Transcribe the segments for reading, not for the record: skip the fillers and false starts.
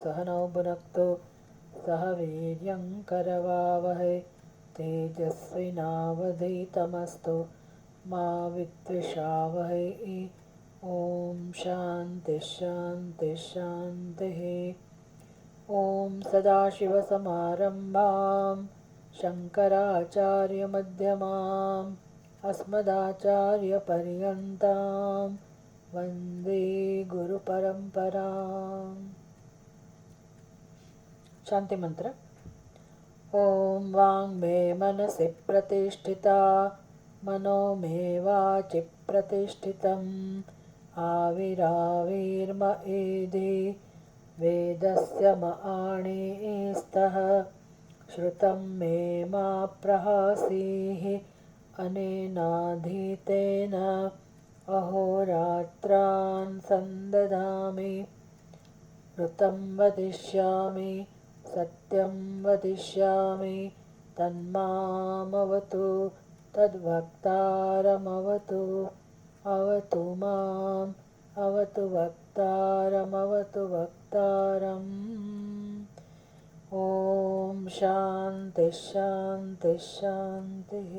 सहनौ भुनक्तु सह वीर्यं करवावहै तेजस्विनावधीतमस्तु मा विद्विषावहै। ॐ शान्तिः शान्तिः शान्तिः। ॐ सदाशिवसमारम्भां शङ्कराचार्यमध्यमाम् अस्मदाचार्यपर्यन्तां वन्दे गुरुपरम्पराम्। शांति मंत्र। ओम वांग मे मनसि प्रतिष्ठिता मनो मे वाचि प्रतिष्ठितम् आविराविर्म एधि वेदस्य म आणीस्तः श्रुतं मे मा प्रहासीः अनेनाधीतेन अहोरात्रान् संदधामि ऋतं वदिष्यामि सत्यं वदिष्यामि तन्मामवतु तद्वक्तारमवतु अवतु माम् अवतु वक्तारमवतु वक्तारम्। ॐ शान्तिः शान्तिः शान्तिः।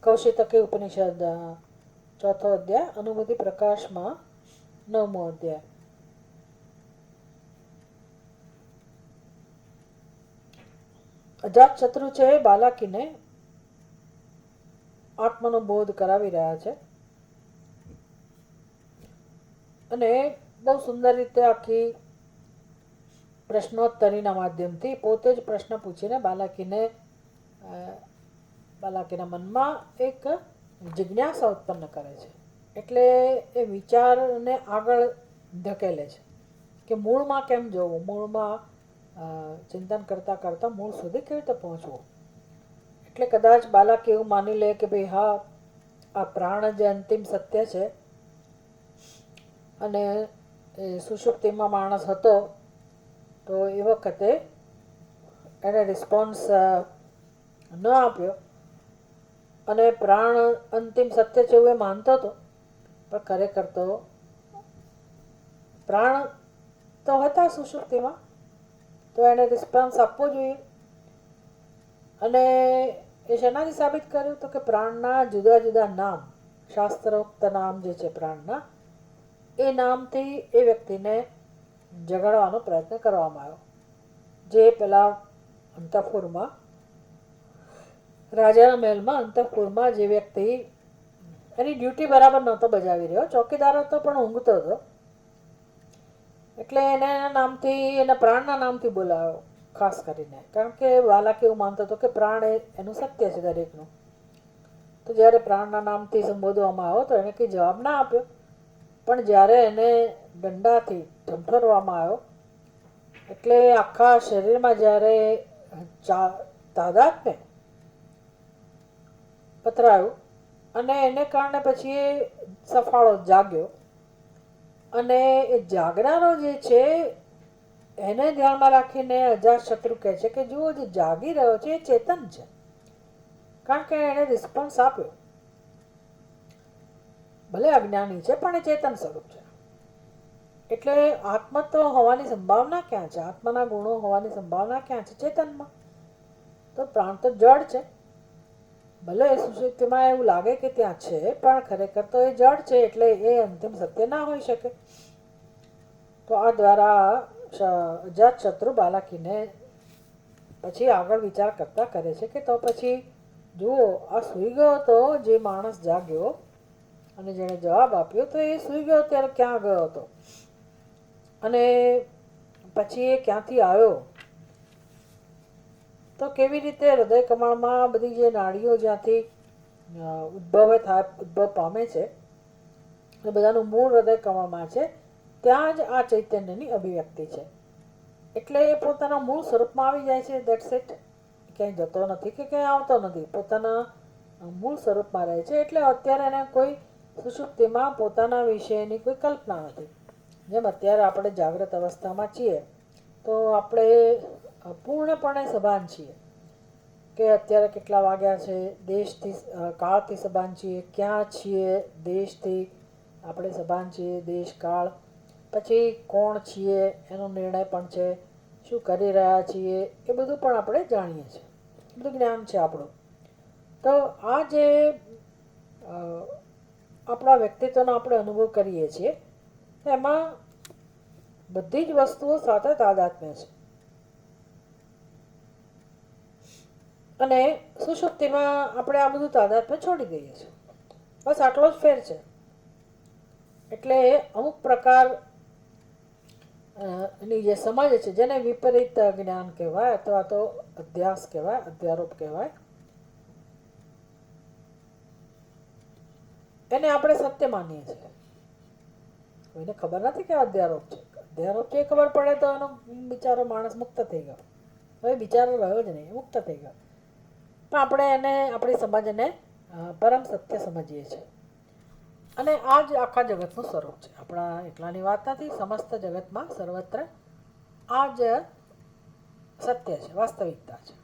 कौशितकी उपनिषद चौथो अध्याय अनुभूति प्रकाश में 9मो अध्याय। અજાત શત્રુ છે બાલાકીને આત્માનો બોધ કરાવી રહ્યા છે અને બહુ સુંદર રીતે આખી પ્રશ્નોત્તરીના માધ્યમથી પોતે જ પ્રશ્ન પૂછીને બાલાકીના મનમાં એક જિજ્ઞાસા ઉત્પન્ન કરે છે। એટલે એ વિચારને આગળ ધકેલે છે કે મૂળમાં કેમ જવું, મૂળમાં ચિંતન કરતાં કરતાં મૂળ સુધી કેવી રીતે પહોંચવું। એટલે કદાચ બાળક એવું માની લે કે ભાઈ હા, આ પ્રાણ જે અંતિમ સત્ય છે અને એ સુષુપ્તિમાં માણસ હતો તો એ વખતે એને રિસ્પોન્સ ન આપ્યો અને પ્રાણ અંતિમ સત્ય છે એવું એ માનતો હતો, પણ ખરેખર તો પ્રાણ તો હતા સુષુપ્તિમાં, તો એને રિસ્પોન્સ આપવો જોઈએ। અને એ શેનાથી સાબિત કર્યું તો કે પ્રાણના જુદા જુદા નામ, શાસ્ત્રોક્ત નામ જે છે પ્રાણના, એ નામથી એ વ્યક્તિને જગાડવાનો પ્રયત્ન કરવામાં આવ્યો। જે પેલા અંતઃપુરમાં, રાજાના મહેલમાં અંતઃપુરમાં જે વ્યક્તિ એની ડ્યુટી બરાબર નહોતો બજાવી રહ્યો, ચોકીદાર હતો પણ ઊંઘતો હતો, એટલે એને એના નામથી, એના પ્રાણના નામથી બોલાવ્યો ખાસ કરીને, કારણ કે બાલક એવું માનતો હતો કે પ્રાણ એનું સત્ય છે દરેકનું। તો જ્યારે પ્રાણના નામથી સંબોધવામાં આવ્યો તો એને કંઈ જવાબ ના આપ્યો, પણ જ્યારે એને દંડાથી ઢંઢોરવામાં આવ્યો એટલે આખા શરીરમાં જ્યારે તાદાત્મ્ય પથરાયું અને એને કારણે પછી એ સફાળો જાગ્યો અને એ જાગનારો જે છે એને ધ્યાનમાં રાખીને અજાતશત્રુ કહે છે કે જુઓ, જે જાગી રહ્યો છે એ ચેતન છે, કારણ કે એને રિસ્પોન્સ આપ્યો, ભલે અજ્ઞાની છે પણ એ ચેતન સ્વરૂપ છે। એટલે આત્મત્વ હોવાની સંભાવના ક્યાં છે, આત્માના ગુણો હોવાની સંભાવના ક્યાં છે? ચેતનમાં। તો પ્રાણ તો જડ છે, ભલે સુષુપ્તિમાં એવું લાગે કે ત્યાં છે પણ ખરેખર તો એ જડ છે, એટલે એ અંતિમ સત્ય ના હોઈ શકે। તો આ દ્વારા અજાતશત્રુ બાલાકીને પછી આગળ વિચાર કરતા કરે છે કે તો પછી જુઓ, આ સૂઈ ગયો હતો જે માણસ જાગ્યો અને જેણે જવાબ આપ્યો, તો એ સૂઈ ગયો ત્યારે ક્યાં ગયો હતો અને પછી એ ક્યાંથી આવ્યો, તો કેવી રીતે હૃદય કમળમાં બધી જે નાડીઓ જ્યાંથી ઉદ્ભવ પામે છે એ બધાનું મૂળ હૃદય કમળમાં છે, ત્યાં જ આ ચૈતન્યની અભિવ્યક્તિ છે। એટલે એ પોતાના મૂળ સ્વરૂપમાં આવી જાય છે, દેટ્સ ઇટ। ક્યાંય જતો નથી કે ક્યાંય આવતો નથી, પોતાના મૂળ સ્વરૂપમાં રહે છે। એટલે અત્યારે એને કોઈ સુષુપ્તિમાં પોતાના વિશેની કોઈ કલ્પના નથી। જેમ અત્યારે આપણે જાગ્રત અવસ્થામાં છીએ તો આપણે પૂર્ણપણે સભાન છીએ કે અત્યારે કેટલા વાગ્યા છે, દેશથી કાળથી સભાન છીએ, ક્યાં છીએ, દેશથી આપણે સભાન છીએ, દેશ કાળ, પછી કોણ છીએ એનો નિર્ણય પણ છે, શું કરી રહ્યા છીએ એ બધું પણ આપણે જાણીએ છીએ, બધું જ્ઞાન છે આપણું. તો આ જે આપણા વ્યક્તિત્વનો આપણે અનુભવ કરીએ છીએ એમાં બધી જ વસ્તુઓ સાથે તાદાત્મ્ય છે. અને સુષુપ્તિમાં આપણે આ બધું તાદાત્મ્ય છોડી દઈએ છીએ. બસ આટલો જ ફેર છે. એટલે અમુક પ્રકાર ની જે સમજ છે જેને વિપરીત જ્ઞાન કહેવાય અથવા તો અધ્યાસ કહેવાય, અધ્યારોપ કહેવાય, એને આપણે સત્ય માનીએ છીએ. કોઈને ખબર નથી કે અધ્યારોપ છે. અધ્યારોપ છે ખબર પડે તો એનો બિચારો માણસ મુક્ત થઈ ગયો. હવે બિચારો રહ્યો જ નહીં, મુક્ત થઈ ગયો. પણ આપણે એને, આપણી સમજને પરમ સત્ય સમજીએ છીએ. અને આ જ આખા જગતનું સ્વરૂપ છે. આપણા એકલાની વાત નથી, સમસ્ત જગતમાં સર્વત્ર આ જ સત્ય છે, વાસ્તવિકતા છે.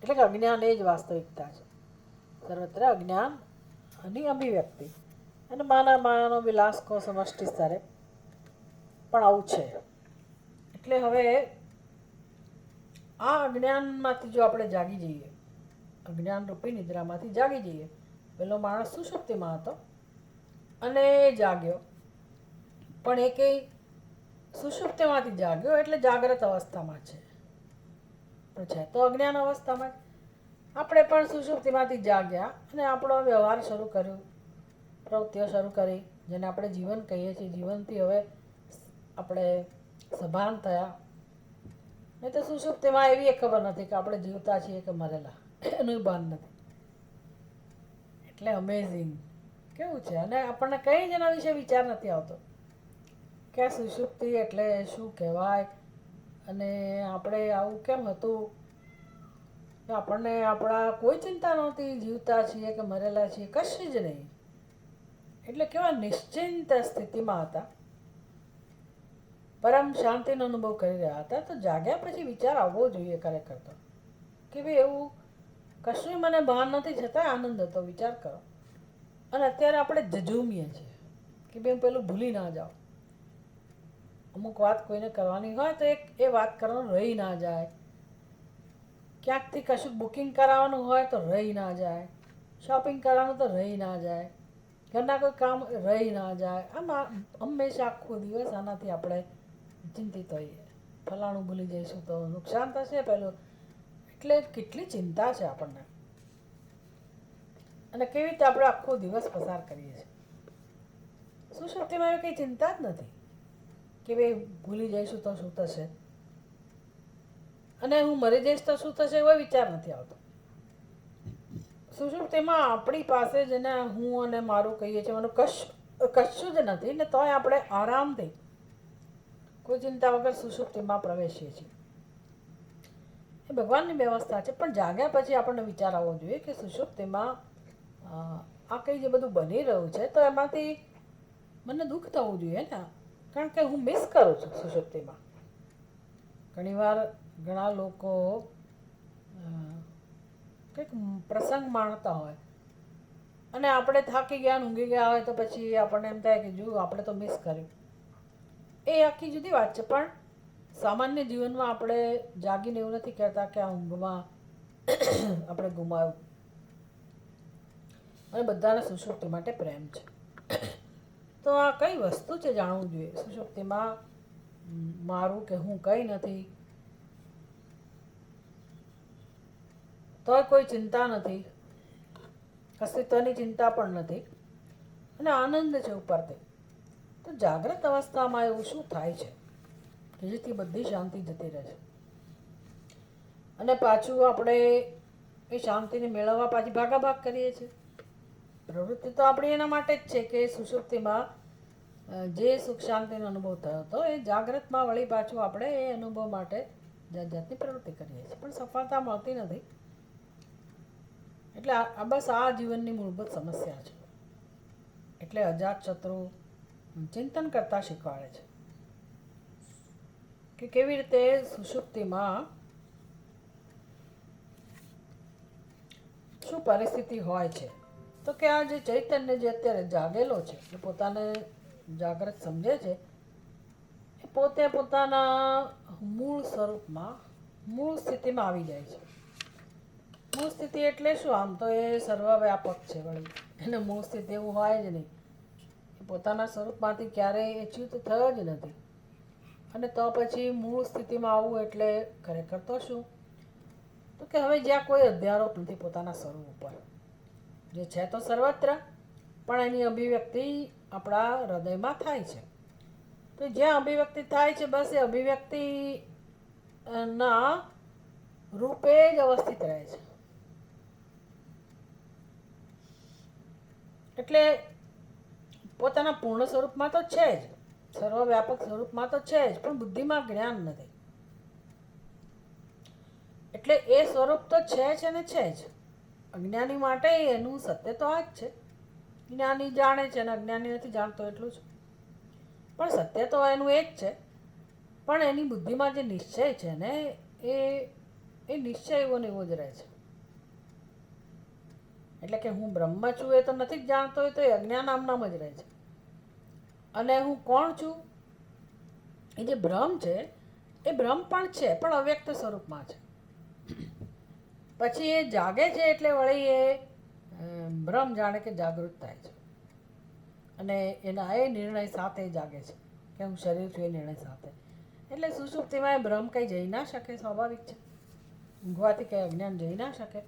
એટલે કે અજ્ઞાન એ જ વાસ્તવિકતા છે. સર્વત્ર અજ્ઞાનની અભિવ્યક્તિ અને માયાનો વિલાસ કો સમષ્ટિ સ્તરે પણ આવું છે. એટલે હવે આ અજ્ઞાનમાંથી જો આપણે જાગી જઈએ, અજ્ઞાન રૂપી નિદ્રામાંથી જાગી જઈએ, પેલો માણસ સુષુપ્તિમાં હતો અને જાગ્યો, પણ એ કંઈ સુષુપ્તિમાંથી જાગ્યો એટલે જાગ્રત અવસ્થામાં છે, પણ છે તો અજ્ઞાન અવસ્થામાં. આપણે પણ સુષુપ્તિમાંથી જાગ્યા અને આપણો વ્યવહાર શરૂ કર્યો, પ્રવૃત્તિઓ શરૂ કરી, જેને આપણે જીવન કહીએ છીએ. જીવનથી હવે આપણે સભાન થયા. નહીં તો સુષુપ્તિમાં એવી ખબર નથી કે આપણે જીવતા છીએ કે મરેલા, એનું ભાન નથી. એટલે અમેઝિંગ કેવું છે. અને આપણને કંઈ જ એના વિશે વિચાર નથી આવતો કે સુષુપ્તિ એટલે શું કહેવાય અને આપણે આવું કેમ હતું. આપણને આપણા કોઈ ચિંતા નહોતી, જીવતા છીએ કે મરેલા છીએ, કશું જ નહીં. એટલે કેવા નિશ્ચિંત સ્થિતિમાં હતા, પરમ શાંતિનો અનુભવ કરી રહ્યા હતા. તો જાગ્યા પછી વિચાર આવવો જોઈએ ખરેખર તો, કે ભાઈ એવું કશું મને ભાન નથી, છતાં આનંદ હતો. વિચાર કરો. અને અત્યારે આપણે ઝઝૂમીએ છીએ કે ભાઈ હું પેલું ભૂલી ના જાઉં. અમુક વાત કોઈને કરવાની હોય તો એ વાત કરવાનું રહી ના જાય. ક્યાંકથી કશું બુકિંગ કરાવવાનું હોય તો રહી ના જાય, શોપિંગ કરવાનું તો રહી ના જાય, ઘરના કોઈ કામ રહી ના જાય. આમાં હંમેશા આખો દિવસ આનાથી આપણે ચિંતિત હોઈએ. ફલાણું ભૂલી જઈશું તો નુકસાન થશે પેલું. એટલે કેટલી ચિંતા છે આપણને, અને કેવી રીતે આપણે આખો દિવસ પસાર કરીએ છીએ. સુષુપ્તિમાં એવી કંઈ ચિંતા જ નથી કે ભાઈ ભૂલી જઈશું તો શું થશે, અને હું મરી જઈશ તો શું થશે, એવો વિચાર નથી આવતો. સુષુપ્તિમાં આપણી પાસે જેને હું અને મારું કહીએ છીએ, મને કશું જ નથી ને તોય આપણે આરામથી કોઈ ચિંતા વગર સુષુપ્તિમાં પ્રવેશીએ છીએ. એ ભગવાનની વ્યવસ્થા છે. પણ જાગ્યા પછી આપણને વિચાર આવવો જોઈએ કે સુષુપ્તિમાં આ કંઈ જે બધું બની રહ્યું છે તો એમાંથી મને દુઃખ થવું જોઈએ ને, કારણ કે હું મિસ કરું છું સુષુપ્તિમાં. ઘણીવાર ઘણા લોકો કંઈક પ્રસંગ માણતા હોય અને આપણે થાકી ગયા, ઊંઘી ગયા હોય તો પછી આપણને એમ થાય કે જો આપણે તો મિસ કર્યું. એ આખી જુદી વાત છે. પણ સામાન્ય જીવનમાં આપણે જાગીને એવું નથી કહેતા કે આ ઊંઘમાં આપણે ગુમાવ્યું. અને બધાને સુષુપ્તિ માટે પ્રેમ છે. તો આ કઈ વસ્તુ છે જાણવું જોઈએ. સુષુપ્તિમાં મારું કે હું કંઈ નથી, તોય કોઈ ચિંતા નથી, અસ્તિત્વની ચિંતા પણ નથી, અને આનંદ છે ઉપરથી. તો જાગ્રત અવસ્થામાં એવું શું થાય છે કે જેથી બધી શાંતિ જતી રહે છે, અને પાછું આપણે એ શાંતિને મેળવવા પાછી ભાગાભાગ કરીએ છીએ. પ્રવૃત્તિ તો આપણી એના માટે જ છે કે સુષુપ્તિમાં જે સુખ શાંતિનો અનુભવ થયો હતો એ જાગ્રતમાં વળી પાછું આપણે એ અનુભવ માટે જાત જાતની પ્રવૃત્તિ કરીએ છીએ, પણ સફળતા મળતી નથી. એટલે બસ આ જીવનની મૂળભૂત સમસ્યા છે. એટલે અજાતશત્રુ ચિંતન કરતા શીખવાડે છે કે કેવી રીતે સુષુપ્તિમાં શું પરિસ્થિતિ હોય છે. તો કે આ જે ચૈતન્ય જે અત્યારે જાગેલો છે, એ પોતાને જાગૃત સમજે છે, એ પોતે પોતાના મૂળ સ્વરૂપમાં, મૂળ સ્થિતિમાં આવી જાય છે. મૂળ સ્થિતિ એટલે શું? આમ તો એ સર્વવ્યાપક છે, વળી એને મૂળ સ્થિતિ એવું હોય જ નહીં. એ પોતાના સ્વરૂપમાંથી ક્યારેય એ ચ્યુત થયો જ નથી. અને તો પછી મૂળ સ્થિતિમાં આવવું એટલે ખરેખર તો શું? તો કે હવે જ્યાં કોઈ અધ્યારોપ નથી પોતાના સ્વરૂપ ઉપર, જે છે તો સર્વત્ર, પણ એની અભિવ્યક્તિ આપણા હૃદયમાં થાય છે. તો જ્યાં અભિવ્યક્તિ થાય છે, બસ એ અભિવ્યક્તિ ના રૂપે જ અવસ્થિત રહે છે. એટલે પોતાના પૂર્ણ સ્વરૂપમાં તો છે જ, સર્વવ્યાપક સ્વરૂપમાં તો છે જ, પણ બુદ્ધિમાં જ્ઞાન નથી. એટલે એ સ્વરૂપ તો છે જ અને છે જ. અજ્ઞાની માટે એનું સત્ય તો આ જ છે. જ્ઞાની જાણે છે અને અજ્ઞાની નથી જાણતો, એટલું જ. પણ સત્ય તો એનું એ જ છે. પણ એની બુદ્ધિમાં જે નિશ્ચય છે ને, એ નિશ્ચય એવો ને એવો જ રહે છે. એટલે કે હું બ્રહ્મ છું એ તો નથી જ જાણતો, એ તો એ અજ્ઞાન આમનામ જ રહે છે. અને હું કોણ છું? એ જે ભ્રમ છે, એ ભ્રમ પણ છે, પણ અવ્યક્ત સ્વરૂપમાં છે. પછી એ જાગે છે એટલે વળી એ ભ્રમ જાણે કે જાગૃત થાય છે. અને એના એ નિર્ણય સાથે જાગે છે કે હું શરીર છું, એ નિર્ણય સાથે. એટલે સુષુપ્તિમાં એ ભ્રમ કંઈ જઈ ના શકે, સ્વાભાવિક છે. ઊંઘવાથી કંઈ અજ્ઞાન જઈ ના શકે.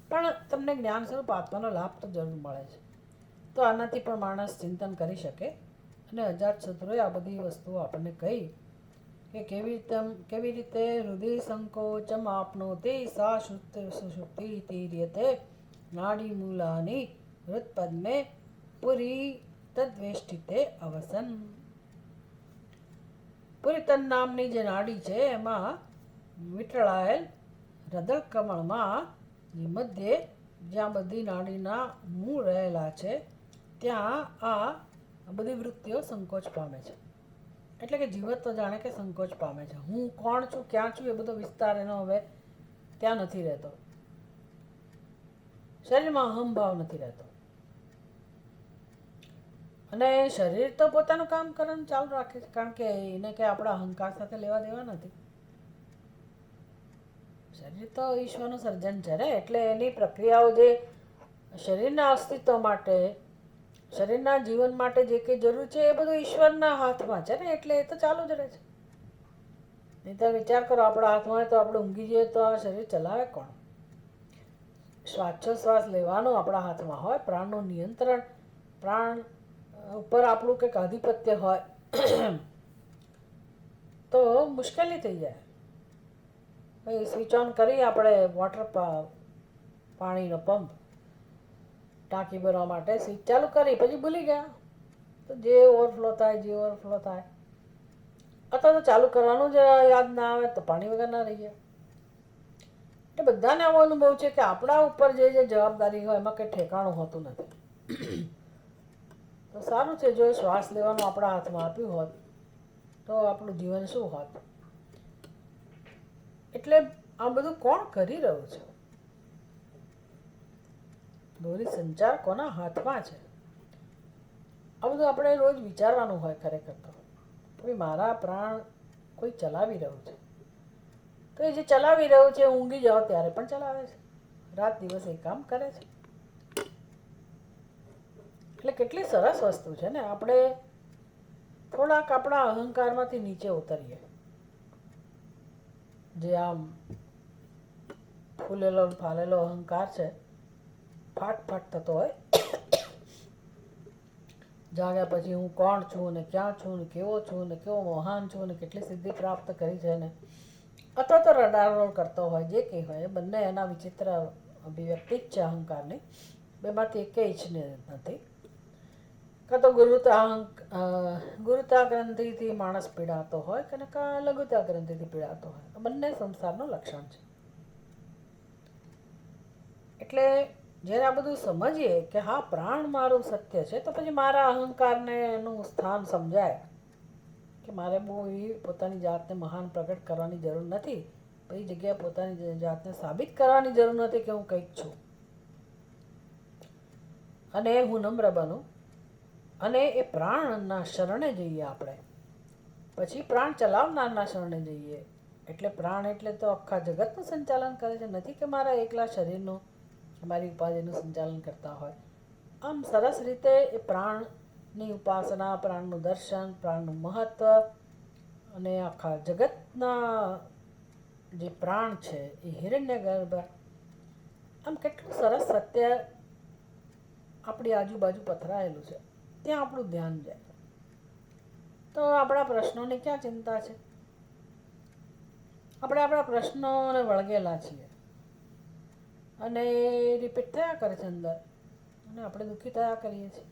પણ તમને જ્ઞાન સ્વરૂપ આત્માનો લાભ તો જરૂર મળે છે. તો આનાથી પણ માણસ ચિંતન કરી શકે. અને અજાતશત્રુએ આ બધી વસ્તુઓ આપણને કહી કે કેવી રીતે હૃદય સંકોચમ આપનોતિ સા સુષુપ્તિ તીર્યતે નાડી મૂલાની હૃત્પદ્મે પુરી તદ્વેષ્ટિતે અવસન. પુરીતન નામની જે નાડી છે, એમાં વીંટળાયેલ હૃદય કમળમાં મધ્યે જ્યાં બધી નાડીના મૂળ રહેલા છે, ત્યાં આ બધી વૃત્તિઓ સંકોચ પામે છે. એટલે કે જીવત તો જાણે કે સંકોચ પામે છે. હું કોણ છું, ક્યાં છું, એ બધો વિસ્તાર એનો હવે ત્યાં નથી રહેતો. શરીરમાં અહંભાવ નથી રહેતો. અને શરીર તો પોતાનું કામ કરવાનું ચાલુ રાખે છે, કારણ કે એને કે આપણા અહંકાર સાથે લેવા દેવા નથી. શરીર તો ઈશ્વરનું સર્જન છે ને, એટલે એની પ્રક્રિયાઓ જે શરીરના અસ્તિત્વ માટે, શરીરના જીવન માટે જે કંઈ જરૂર છે, એ બધું ઈશ્વરના હાથમાં છે ને, એટલે એ તો ચાલુ જ રહે છે. નહીં તો વિચાર કરો, આપણા હાથમાં હોય તો આપણે ઊંઘી જઈએ તો આ શરીર ચલાવે કોણ? શ્વાસોશ્વાસ લેવાનો આપણા હાથમાં હોય, પ્રાણનું નિયંત્રણ, પ્રાણ ઉપર આપણું કંઈક આધિપત્ય હોય તો મુશ્કેલી થઈ જાય. ભાઈ સ્વિચ ઓન કરી આપણે વોટર પાણીનો પંપ ટાંકી ભરવા માટે સ્વિચ ચાલુ કરી, પછી ભૂલી ગયા તો જે ઓવરફ્લો થાય. અથવા તો ચાલુ કરવાનું જ યાદ ના આવે તો પાણી વગર ના રહી જાય. એટલે બધાને આવો અનુભવ છે કે આપણા ઉપર જે જવાબદારી હોય એમાં કંઈ ઠેકાણું હોતું નથી. તો સારું છે જો શ્વાસ લેવાનું આપણા હાથમાં આપ્યું હોત તો આપણું જીવન શું હોત. એટલે આ બધું કોણ કરી રહ્યું છે? દોરી સંચાર કોના હાથમાં છે? આ બધું આપણે રોજ વિચારવાનું હોય. ખરેખર તો ભાઈ મારા પ્રાણ કોઈ ચલાવી રહ્યું છે. તો એ જે ચલાવી રહ્યું છે, ઊંઘી જાઓ ત્યારે પણ ચલાવે છે, રાત દિવસ એ કામ કરે છે. એટલે કેટલી સરસ વસ્તુ છે ને. આપણે થોડાક આપણા અહંકારમાંથી નીચે ઉતરીએ. જે આમ ફૂલેલો ફાલેલો અહંકાર છે, ફાટ થતો હોય. જાગ્યા પછી હું કોણ છું ને ક્યાં છું ને કેવો છું ને કેવો મહાન છું ને કેટલી સિદ્ધિ પ્રાપ્ત કરી છે ને, અથવા તો રડારોળ કરતો હોય, જે કંઈ હોય, બંને એના વિચિત્ર અભિવ્યક્તિ જ છે અહંકારની. બેમાંથી એકેય જ નથી. કાં તો ગુરુતા ગ્રંથિથી માણસ પીડાતો હોય કે લઘુતા ગ્રંથિથી પીડાતો હોય. બંને સંસારનું લક્ષણ છે. એટલે જ્યારે આ બધું સમજીએ કે હા પ્રાણ મારું સત્ય છે, તો પછી મારા અહંકારને એનું સ્થાન સમજાય કે મારે બહુ એવી પોતાની જાતને મહાન પ્રગટ કરવાની જરૂર નથી. એ જગ્યાએ પોતાની જાતને સાબિત કરવાની જરૂર નથી કે હું કંઈક છું. અને હું નમ્ર બનું અને એ પ્રાણના શરણે જઈએ આપણે, પછી પ્રાણ ચલાવનારના શરણે જઈએ. એટલે પ્રાણ એટલે તો આખા જગતનું સંચાલન કરે છે, નથી કે મારા એકલા શરીરનું, મારી ઉપાધિનું સંચાલન કરતા હોય. આમ સરસ રીતે એ પ્રાણની ઉપાસના, પ્રાણનું દર્શન, પ્રાણનું મહત્ત્વ અને આખા જગતના જે પ્રાણ છે એ હિરણ્યગર્ભ, આમ કેટલું સરસ સત્ય આપણી આજુબાજુ પથરાયેલું છે, ત્યાં આપણું ધ્યાન જાય. તો આપણા પ્રશ્નોની ક્યાં ચિંતા છે? આપણે આપણા પ્રશ્નોને વળગેલા છીએ અને એ રિપીટ થયા કરે છે અંદર, અને આપણે દુઃખી થયા કરીએ છીએ.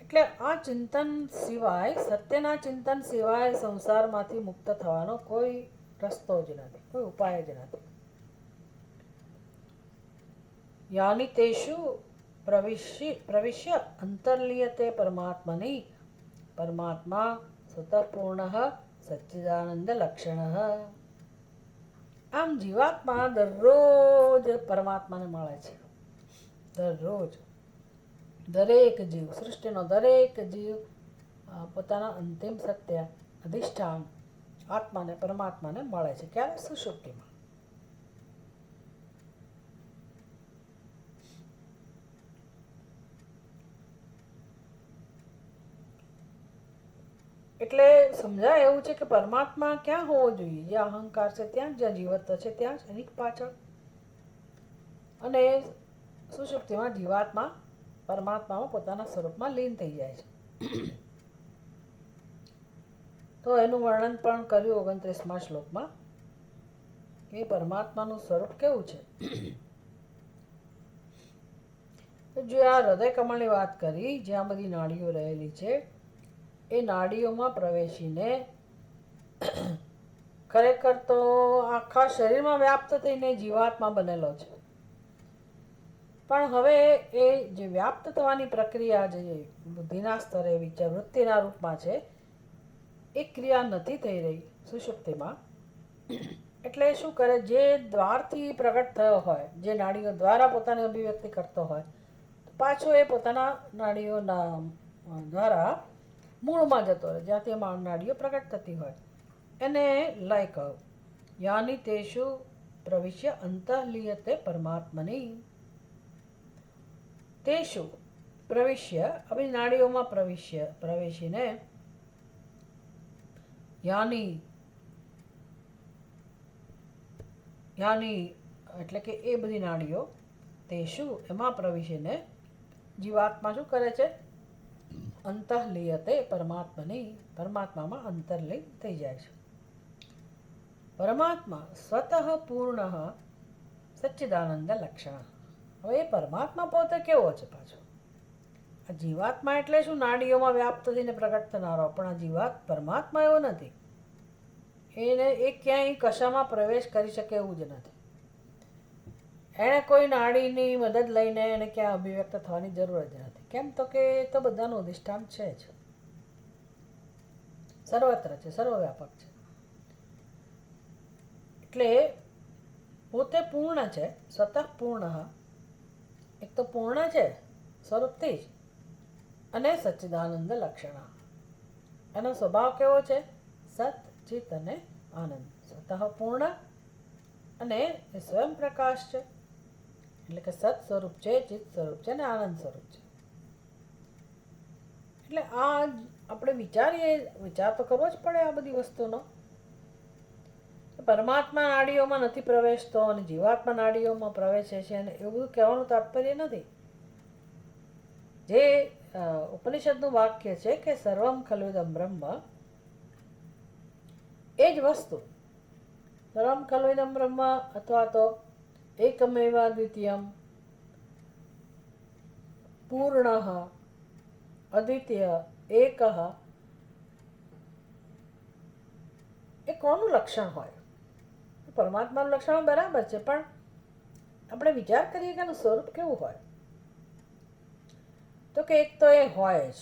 એટલે આ ચિંતન સિવાય, સત્યના ચિંતન સિવાય સંસારમાંથી મુક્ત થવાનો કોઈ રસ્તો જ નથી, કોઈ ઉપાય જ નથી. યાની તેષુ પ્રવિશ્ય અંતર્લીયતે પરમાત્મની, પરમાત્મા સ્વતઃપૂર્ણ સચ્ચિદાનંદ લક્ષણ. આમ જીવાત્મા દરરોજ પરમાત્માને મળે છે. દરરોજ દરેક જીવ, સૃષ્ટિનો દરેક જીવ પોતાના અંતિમ સત્ય અધિષ્ઠાન આત્માને, પરમાત્માને મળે છે. ક્યારે? સુષુપ્તિમાં. એટલે સમજાય એવું છે કે પરમાત્મા ક્યાં હોવો જોઈએ? જ્યાં અહંકાર છે ત્યાં, જ્યાં જીવત્વ છે ત્યાં જ, એની પાછળ. અને સુષુપ્તિમાં જીવાત્મા પરમાત્મામાં પોતાના સ્વરૂપમાં લીન થઈ જાય છે. તો એનું વર્ણન પણ કર્યું 29મા શ્લોકમાં કે પરમાત્માનું સ્વરૂપ કેવું છે. જો આ હૃદય કમળની વાત કરી, જ્યાં બધી નાડીઓ રહેલી છે, એ નાડીઓમાં પ્રવેશીને ખરેખર તો આખા શરીરમાં વ્યાપ્ત થઈને જીવાત્મા બનેલો છે. પણ હવે એ જે વ્યાપ્ત થવાની પ્રક્રિયા જે બુદ્ધિના સ્તરે વિચાર વૃત્તિના રૂપમાં છે, એ ક્રિયા નથી થઈ રહી સુષુપ્તિમાં. એટલે શું કરે? જે દ્વારથી પ્રગટ થયો હોય, જે નાડીઓ દ્વારા પોતાની અભિવ્યક્તિ કરતો હોય, પાછો એ પોતાના નાડીઓના દ્વારા મૂળમાં જતો રહે, જ્યાંથી નાડીઓ પ્રગટ થતી હોય એને લય કહો. યાની તેષુ પ્રવિશ્ય અંતઃલીયતે પરમાત્મની. તેષુ પ્રવિશ્ય, અભી નાડીઓમાં પ્રવેશીને, યાની એટલે કે એ બધી નાડીઓ, તેષુ એમાં પ્રવેશીને જીવાત્મા શું કરે છે? અંતઃલીયતે પરમાત્મની, પરમાત્મામાં અંતર્લીન થઈ જાય છે. પરમાત્મા સ્વતઃ પૂર્ણ સચ્ચિદાનંદ લક્ષણ. હવે એ પરમાત્મા પોતે કેવો છે પાછો? આ જીવાત્મા એટલે શું? નાડીઓમાં વ્યાપ્ત થઈને પ્રગટ થનારો. પણ આ પરમાત્મા એવો નથી. એને એ ક્યાંય કશામાં પ્રવેશ કરી શકે એવું જ નથી. એણે કોઈ નાડીની મદદ લઈને એને ક્યાં અભિવ્યક્ત થવાની જરૂર જ નથી. કેમ? તો કે એ તો બધાનું અધિષ્ઠાન છે જ, સર્વત્ર છે, સર્વવ્યાપક છે. એટલે પોતે પૂર્ણ છે, સ્વતઃ પૂર્ણ. એક તો પૂર્ણ છે સ્વરૂપથી જ, અને સચ્ચિદાનંદ લક્ષણ. એનો સ્વભાવ કેવો છે? સત, ચિત્ત અને આનંદ. સ્વતઃ પૂર્ણ અને એ સ્વયં પ્રકાશ છે, એટલે કે સત સ્વરૂપ છે, ચિત્ત સ્વરૂપ છે અને આનંદ સ્વરૂપ છે. એટલે આ આપણે વિચાર તો કરવો જ પડે આ બધી વસ્તુનો. પરમાત્મા નાડીઓમાં નથી પ્રવેશતો અને જીવાત્મા નાડીઓમાં પ્રવેશે છે, અને એવું કહેવાનું તાત્પર્ય નથી. જે ઉપનિષદનું વાક્ય છે કે સર્વમ ખલુદમ બ્રહ્મ, એ જ વસ્તુ સર્વમ ખલુદમ બ્રહ્મ, અથવા તો એકમેવ દ્વિતીયમ પૂર્ણ અદ્વિતીય એક, એ કોનું લક્ષણ હોય? પરમાત્માનું લક્ષણ બરાબર છે, પણ આપણે વિચાર કરીએ કે એનું સ્વરૂપ કેવું હોય? તો કે એક તો એ હોય જ,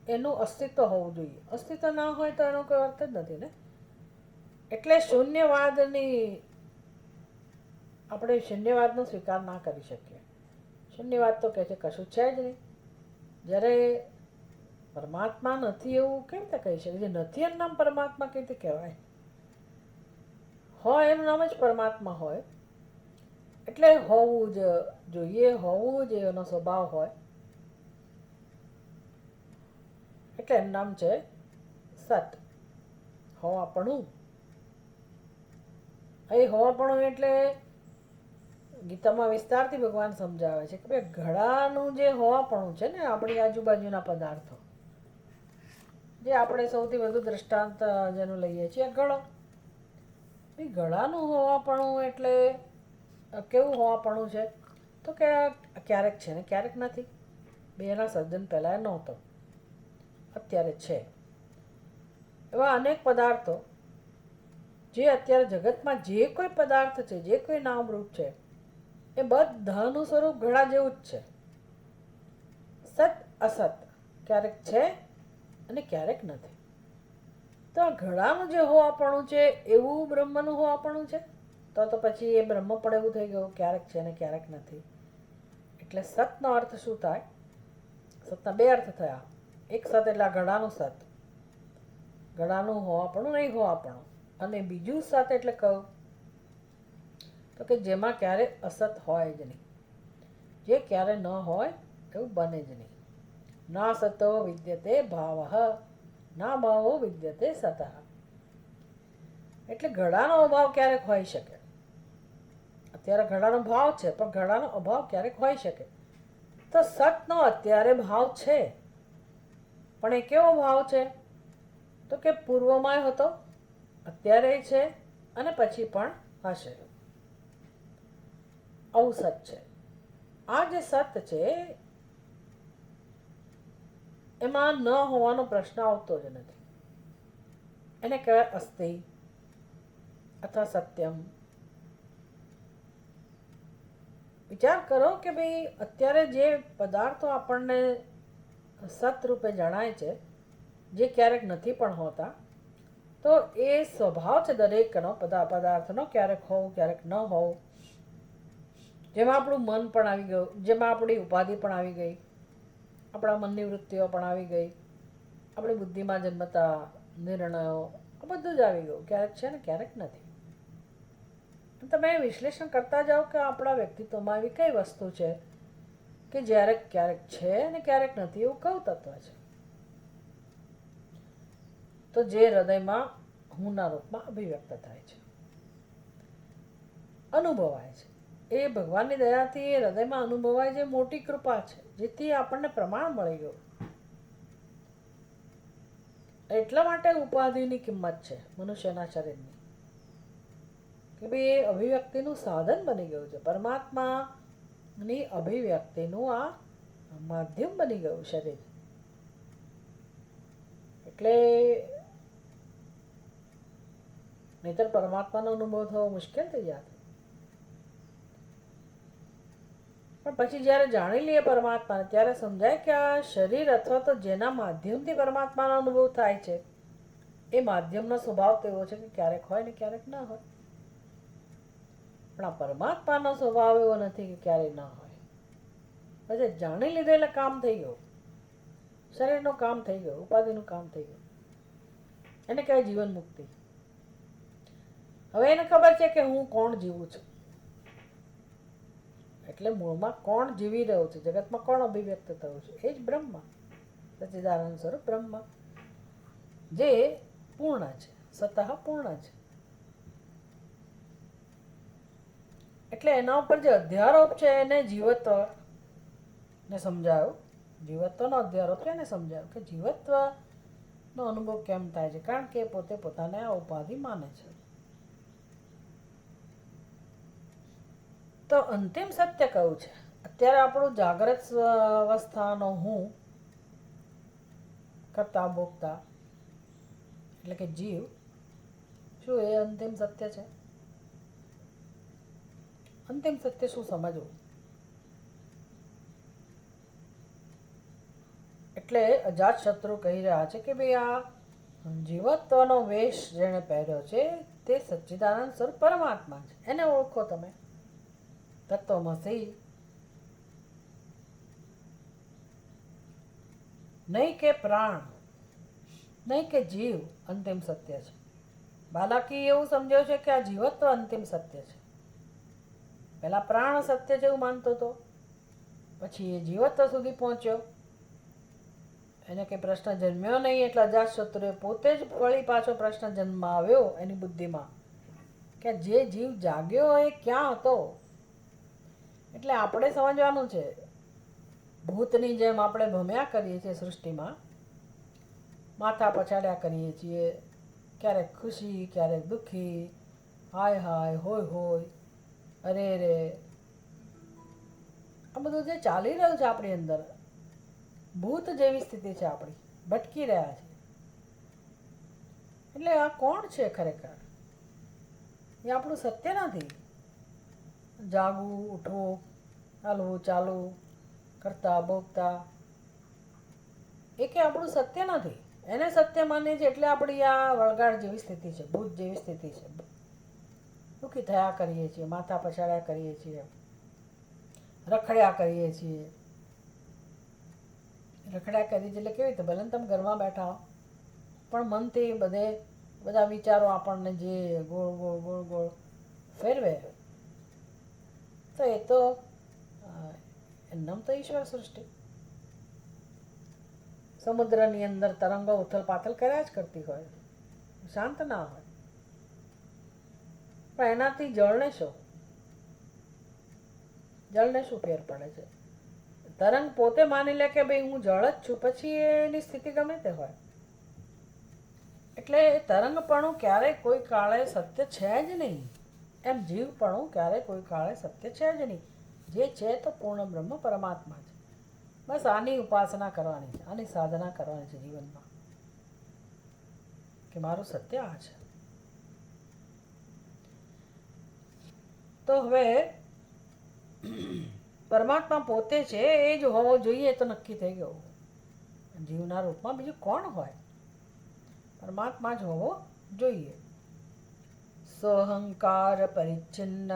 એનું અસ્તિત્વ હોવું જોઈએ. અસ્તિત્વ ના હોય તો એનો કોઈ અર્થ જ નથી ને. એટલે શૂન્યવાદની આપણે શૂન્યવાદનો સ્વીકાર ના કરી શકીએ. શૂન્યવાદ તો કહે છે કશું છે જ નહીં. જ્યારે પરમાત્મા નથી એવું કેવી રીતે કહી શકે? જે નથી એનું નામ પરમાત્મા કેવી રીતે કહેવાય? હોય એનું નામ જ પરમાત્મા હોય. એટલે હોવું જ જોઈએ, હોવું જ એનો સ્વભાવ હોય. એટલે એનું નામ છે સત, હોવાપણું. એ હોવાપણું એટલે ગીતામાં વિસ્તારથી ભગવાન સમજાવે છે કે ભાઈ ઘડાનું જે હોવાપણું છે ને, આપણી આજુબાજુના પદાર્થો, જે આપણે સૌથી વધુ દ્રષ્ટાંત જેનું લઈએ છીએ ઘડો. એ ઘડાનું હોવાપણું એટલે કેવું હોવાપણું છે? તો કે ક્યારેક છે ને ક્યારેક નથી. બેના સર્જન પહેલાં નહોતો, અત્યારે છે. એવા અનેક પદાર્થો જે અત્યારે જગતમાં જે કોઈ પદાર્થ છે, જે કોઈ નામરૂપ છે, એ બધાનું સ્વરૂપ ઘડા જેવું જ છે. સત અસત, ક્યારેક છે અને ક્યારેક નથી. તો આ ઘડાનું જે હોવાપણું છે એવું બ્રહ્મનું હોવાપણું છે. તો પછી એ બ્રહ્મ પણ એવું થઈ ગયું, ક્યારેક છે ને ક્યારેક નથી. એટલે સતનો અર્થ શું થાય? સતના બે અર્થ થયા. એક સત એટલે આ ઘડાનું સત, ઘડાનું હોવાપણું નહીં હોવાપણું. અને બીજું સત એટલે કહું તો કે જેમાં ક્યારે અસત હોય જ નહીં, જે ક્યારે ન હોય એવું બને જ નહીં. ના સતો વિદ્યતે ભાવ, ના ભાવો વિદ્યતે સત. એટલે ઘડાનો અભાવ ક્યારેક હોઈ શકે. અત્યારે ઘડાનો ભાવ છે, પણ ઘડાનો અભાવ ક્યારેક હોઈ શકે. તો સતનો અત્યારે ભાવ છે, પણ એ કેવો ભાવ છે? તો કે પૂર્વમાં હતો, અત્યારે છે અને પછી પણ હશે. આવું સત છે. આ જે સત છે એમાં ન હોવાનો પ્રશ્ન આવતો જ નથી. એને કહેવાય અસ્તિ અથવા સત્યમ. વિચાર કરો કે ભાઈ અત્યારે જે પદાર્થો આપણને સત રૂપે જણાય છે, જે ક્યારેક નથી પણ હોતા, તો એ સ્વભાવ છે દરેકનો, પદાર્થનો ક્યારેક હોવું ક્યારેક ન હોવું. જેમાં આપણું મન પણ આવી ગયું, જેમાં આપણી ઉપાધિ પણ આવી ગઈ, આપણા મનની વૃત્તિઓ પણ આવી ગઈ, આપણી બુદ્ધિમાં જન્મતા નિર્ણયો, આ બધું જ આવી ગયું. ક્યારેક છે ને ક્યારેક નથી. તમે વિશ્લેષણ કરતા જાઓ કે આપણા વ્યક્તિત્વમાં એવી કઈ વસ્તુ છે કે જ્યારે ક્યારેક છે અને ક્યારેક નથી, એવું કયું તત્વ છે? તો જે હૃદયમાં હુંના રૂપમાં અભિવ્યક્ત થાય છે, અનુભવાય છે. એ ભગવાનની દયાથી એ હૃદયમાં અનુભવાય જે મોટી કૃપા છે, જેથી આપણને પ્રમાણ મળી ગયું. એટલા માટે ઉપાધિની કિંમત છે મનુષ્યના શરીરની, કે ભાઈ એ અભિવ્યક્તિનું સાધન બની ગયું છે. પરમાત્માની અભિવ્યક્તિનું આ માધ્યમ બની ગયું શરીર. એટલે નહીતર પરમાત્માનો અનુભવ થવો મુશ્કેલ થઈ જાય. પણ પછી જ્યારે જાણી લઈએ પરમાત્માને, ત્યારે સમજાય કે આ શરીર અથવા તો જેના માધ્યમથી પરમાત્માનો અનુભવ થાય છે, એ માધ્યમનો સ્વભાવ તો એવો છે કે ક્યારેક હોય ને ક્યારેક ના હોય. પણ આ પરમાત્માનો સ્વભાવ એવો નથી કે ક્યારેય ના હોય. પછી જાણી લીધે એટલે કામ થઈ ગયું. શરીરનું કામ થઈ ગયું, ઉપાધિનું કામ થઈ ગયું. એને કહેવાય જીવન મુક્તિ. હવે એને ખબર છે કે હું કોણ જીવું છું. એટલે મૂળમાં કોણ જીવી રહ્યું છે, જગતમાં કોણ અભિવ્યક્ત થયું છે? એ જ બ્રહ્મ, સચ્ચિદાનંદ સ્વરૂપ બ્રહ્મ, જે પૂર્ણ છે, સતઃ પૂર્ણ છે. એટલે એના ઉપર જે અધ્યારોપ છે એને જીવત્વ ને સમજાયું. જીવત્વનો અધ્યારોપ છે એને સમજાયું કે જીવત્વનો અનુભવ કેમ થાય છે, કારણ કે પોતે પોતાને આ ઉપાધિ માને છે. તો અંતિમ સત્ય કયું છે? અત્યારે આપણું જાગ્રત અવસ્થાનો હું, કરતા ભોગતા એટલે કે જીવ, શું એ અંતિમ સત્ય છે? અંતિમ સત્ય શું સમજવું? એટલે અજાતશત્રુ કહી રહ્યા છે કે ભાઈ આ જીવત્વનો વેશ જેણે પહેર્યો છે તે સચ્ચિદાનંદ સ્વરૂપ પરમાત્મા છે. એને ઓળખો તમે. તત્વમસી. નહીં કે પ્રાણ, નહીં કે જીવ અંતિમ સત્ય છે. બાલાકી એવું સમજ્યો છે કે આ જીવત્વ અંતિમ સત્ય છે. પહેલા પ્રાણ સત્ય જેવું માનતો હતો, પછી એ જીવત્વ સુધી પહોંચ્યો. એને કંઈ પ્રશ્ન જન્મ્યો નહીં એટલે અજાતશત્રુએ પોતે જ વળી પાછો પ્રશ્ન જન્માવ્યો એની બુદ્ધિમાં કે જે જીવ જાગ્યો એ ક્યાં હતો. એટલે આપણે સમજવાનું છે, ભૂતની જેમ આપણે ભમ્યા કરીએ છીએ સૃષ્ટિમાં, માથા પછાડ્યા કરીએ છીએ, ક્યારેક ખુશી ક્યારેક દુઃખી, હાય હાય હોય હોય, અરે રે. આ બધું જે ચાલી રહ્યું છે આપણી અંદર, ભૂત જેવી સ્થિતિ છે આપણી, ભટકી રહ્યા છે. એટલે આ કોણ છે ખરેખર? એ આપણું સત્ય નથી. જાગવું, ઉઠવું, હાલવું ચાલવું, કરતા ભોગતા, એ કે આપણું સત્ય નથી. એને સત્ય માનીએ છીએ એટલે આપણી આ વળગાડ જેવી સ્થિતિ છે, ભૂત જેવી સ્થિતિ છે. દુઃખી થયા કરીએ છીએ, માથા પછાડ્યા કરીએ છીએ, રખડ્યા કરીએ છીએ. રખડ્યા કરી એટલે કેવી રીતે? ભલે તમે ઘરમાં બેઠા હો પણ મનથી બધા વિચારો આપણને જે ગોળ ગોળ ગોળ ગોળ ફેરવે, તો એ તો એમનામ તો ઈશ્વર સૃષ્ટિ. સમુદ્રની અંદર તરંગો ઉથલ પાથલ કર્યા જ કરતી હોય, શાંત ના હોય. પણ એનાથી જળને શું ફેર પડે છે? તરંગ પોતે માની લે કે ભાઈ હું જળ જ છું, પછી એની સ્થિતિ ગમે તે હોય. એટલે તરંગપણું ક્યારેય કોઈ કાળે સત્ય છે જ નહીં. એમ જીવપણું ક્યારેય કોઈ કાળે સત્ય છે જ નહીં. જે છે તો પૂર્ણ બ્રહ્મ પરમાત્મા છે. બસ આની ઉપાસના કરવાની છે, આની સાધના કરવાની છે જીવનમાં, કે મારું સત્ય આ છે. તો હવે પરમાત્મા પોતે છે એ જ હોવો જોઈએ તો નક્કી થઈ ગયું. જીવના રૂપમાં બીજું કોણ હોય? પરમાત્મા જ હોવો જોઈએ. સોહંકાર પરિચ્છિન્ન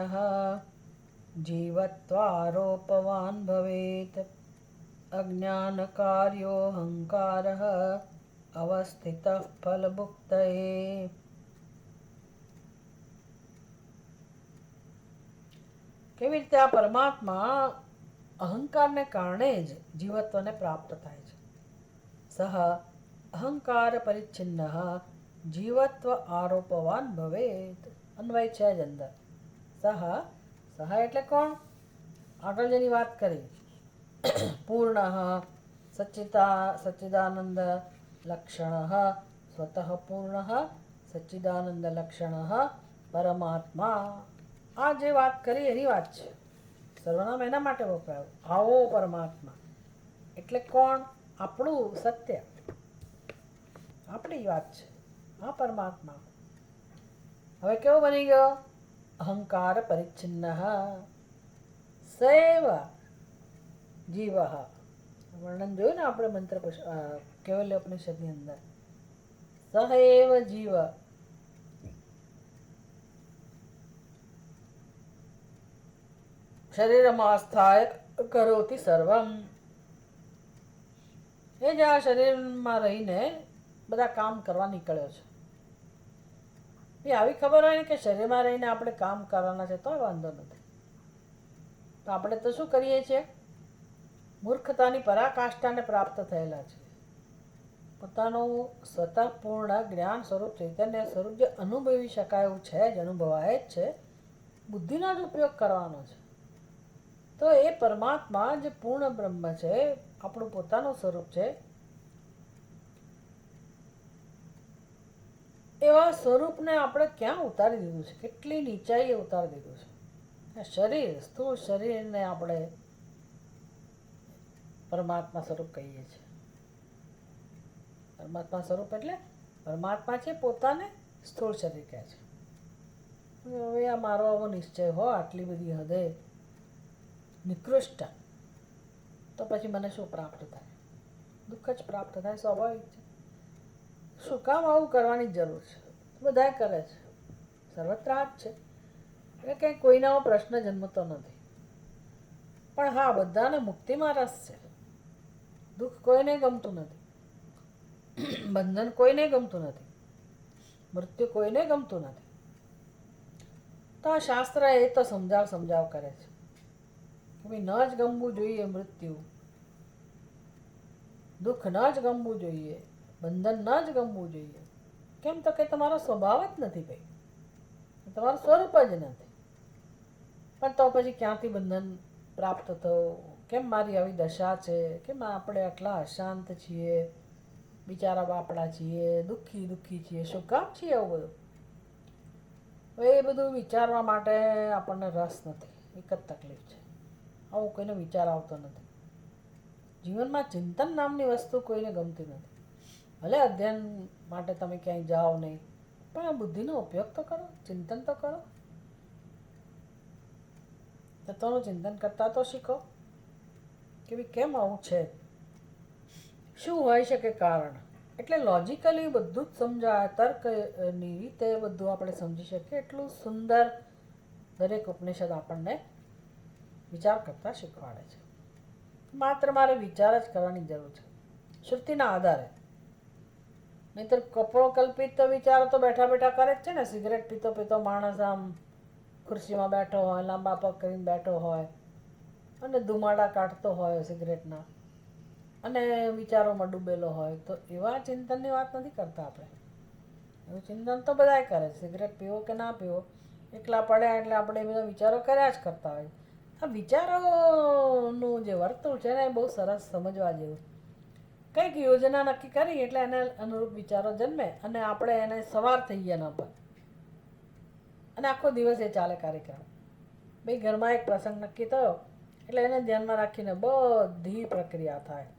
જીવત્વારોપવાન ભવેત અજ્ઞાન કાર્યોહંકાર અવસ્થિત ફલભુક્તએ. કેવી રીતે આ પરમાત્મા અહંકારને કારણે જ જીવત્વને પ્રાપ્ત થાય છે. સહ અહંકાર પરિચ્છિન્ન જીવત્વ આરોપવાન ભવેત. અન્વય છે જ અંદર. સહ એટલે કોણ? આગળ જેની વાત કરી, પૂર્ણ સચ્ચિદાનંદ લક્ષણ સ્વતઃ પૂર્ણ સચ્ચિદાનંદ લક્ષણ પરમાત્મા. આ જે વાત કરી એની વાત છે. સર્વનામ એના માટે વપરાયું. આવો પરમાત્મા એટલે કોણ? આપણું સત્ય, આપણી વાત છે આ પરમાત્મા. હવે કેવો બની ગયો? અહંકાર પરિચ્છિન્ન સૈવ જીવ. વર્ણન જોયું ને આપણે મંત્ર કેવલ્ય ઉપનિષદની અંદર. સહૈવ જીવ, શરીરમાં સ્થાય કરોતિ સર્વમ. એ જ આ શરીરમાં રહીને બધા કામ કરવા નીકળ્યો છે. એ આવી ખબર હોય ને કે શરીરમાં રહીને આપણે કામ કરવાના છે તો વાંધો નથી. તો આપણે તો શું કરીએ છીએ? મૂર્ખતાની પરાકાષ્ઠાને પ્રાપ્ત થયેલા છે. પોતાનું સ્વતઃપૂર્ણ જ્ઞાન સ્વરૂપ ચૈતન્ય સ્વરૂપ જે અનુભવી શકાય એવું છે, જ અનુભવાય જ છે, બુદ્ધિનો જ ઉપયોગ કરવાનો છે. તો એ પરમાત્મા જે પૂર્ણ બ્રહ્મ છે, આપણું પોતાનું સ્વરૂપ છે, એવા સ્વરૂપને આપણે ક્યાં ઉતારી દીધું છે? કેટલી નીચાઈએ ઉતારી દીધું છે. શરીર, સ્થૂળ શરીરને આપણે પરમાત્મા સ્વરૂપ કહીએ છીએ. પરમાત્મા સ્વરૂપ એટલે પરમાત્મા છે પોતાને સ્થૂળ શરીર કહે છે. હવે આ મારો આવો નિશ્ચય હોય આટલી બધી હદે નિકૃષ્ટ, તો પછી મને શું પ્રાપ્ત થાય? દુઃખ જ પ્રાપ્ત થાય, સ્વાભાવિક છે. શું કામ આવું કરવાની જરૂર છે? બધાએ કરે છે, સર્વત્ર આ જ છે. એટલે કંઈ કોઈનામાં પ્રશ્ન જન્મતો નથી. પણ હા, બધાને મુક્તિમાં રસ છે. દુઃખ કોઈને ગમતું નથી, બંધન કોઈને ગમતું નથી, મૃત્યુ કોઈને ગમતું નથી. તો આ શાસ્ત્ર એ તો સમજાવ કરે છે કે ભાઈ ન જ ગમવું જોઈએ મૃત્યુ, દુઃખ ન જ ગમવું જોઈએ, બંધન ન જ ગમવું જોઈએ. કેમ તો કે તમારો સ્વભાવ જ નથી ભાઈ, તમારું સ્વરૂપ જ નથી. પણ તો પછી ક્યાંથી બંધન પ્રાપ્ત થયું? કેમ મારી આવી દશા છે? કેમ આપણે આટલા અશાંત છીએ, બિચારા બાપડા છીએ, દુઃખી દુઃખી છીએ? શું કામ છીએ આવું બધું? હવે એ બધું વિચારવા માટે આપણને રસ નથી. એક જ તકલીફ છે, આવું કોઈને વિચાર આવતો નથી. જીવનમાં ચિંતન નામની વસ્તુ કોઈને ગમતી નથી. ભલે અધ્યયન માટે તમે ક્યાંય જાઓ નહીં, પણ આ બુદ્ધિનો ઉપયોગ તો કરો, ચિંતન તો કરો. તત્વનું ચિંતન કરતા તો શીખો કે ભાઈ કેમ આવું છે, શું હોઈ શકે કારણ. એટલે લોજિકલી બધું જ સમજાય, તર્કની રીતે બધું આપણે સમજી શકીએ એટલું સુંદર દરેક ઉપનિષદ આપણને વિચાર કરતા શીખવાડે છે. માત્ર મારે વિચાર જ કરવાની જરૂર છે શ્રુતિના આધારે. નહીંતર કલ્પિત વિચારો તો બેઠા બેઠા કરે જ છે ને. સિગરેટ પીતો પીતો માણસ આમ ખુરશીમાં બેઠો હોય, લાંબા પગ કરીને બેઠો હોય અને ધુમાડા કાઢતો હોય સિગરેટના, અને વિચારોમાં ડૂબેલો હોય. તો એવા ચિંતનની વાત નથી કરતા આપણે. એવું ચિંતન તો બધાય કરે. સિગરેટ પીવો કે ના પીવો, એકલા પડ્યા એટલે આપણે એ બધા વિચારો કર્યા જ કરતા હોય. આ વિચારોનું જે વર્તુળ છે ને એ બહુ સરસ સમજવા જેવું. કંઈક યોજના નક્કી કરી એટલે એને અનુરૂપ વિચારો જન્મે અને આપણે એને સવાર થઈ ગયા એના પર, અને આખો દિવસ એ ચાલે કાર્યક્રમ. ભાઈ ઘરમાં એક પ્રસંગ નક્કી થયો એટલે એને ધ્યાનમાં રાખીને બધી પ્રક્રિયા થાય.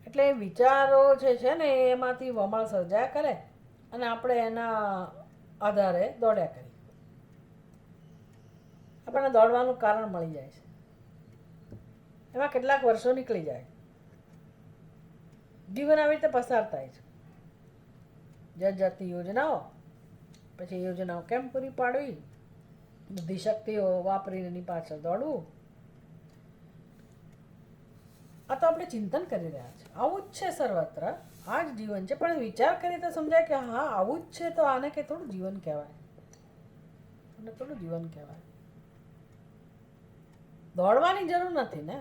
એટલે વિચારો જે છે ને એમાંથી વમળ સર્જાયા કરે અને આપણે એના આધારે દોડ્યા કરીએ. આપણને દોડવાનું કારણ મળી જાય છે. એમાં કેટલાક વર્ષો નીકળી જાય, જીવન આવી રીતે પસાર થાય છે. જાતની યોજનાઓ, પછી યોજનાઓ કેમ પૂરી પાડવી, બધી શક્તિઓ વાપરીને એની પાછળ દોડવું. આ તો આપણે ચિંતન કરી રહ્યા છે. આવું જ છે સર્વત્ર, આ જ જીવન છે. પણ વિચાર કરીએ તો સમજાય કે હા આવું જ છે, તો આને કે થોડું જીવન કહેવાય, અને થોડું જીવન કહેવાય. દોડવાની જરૂર નથી ને.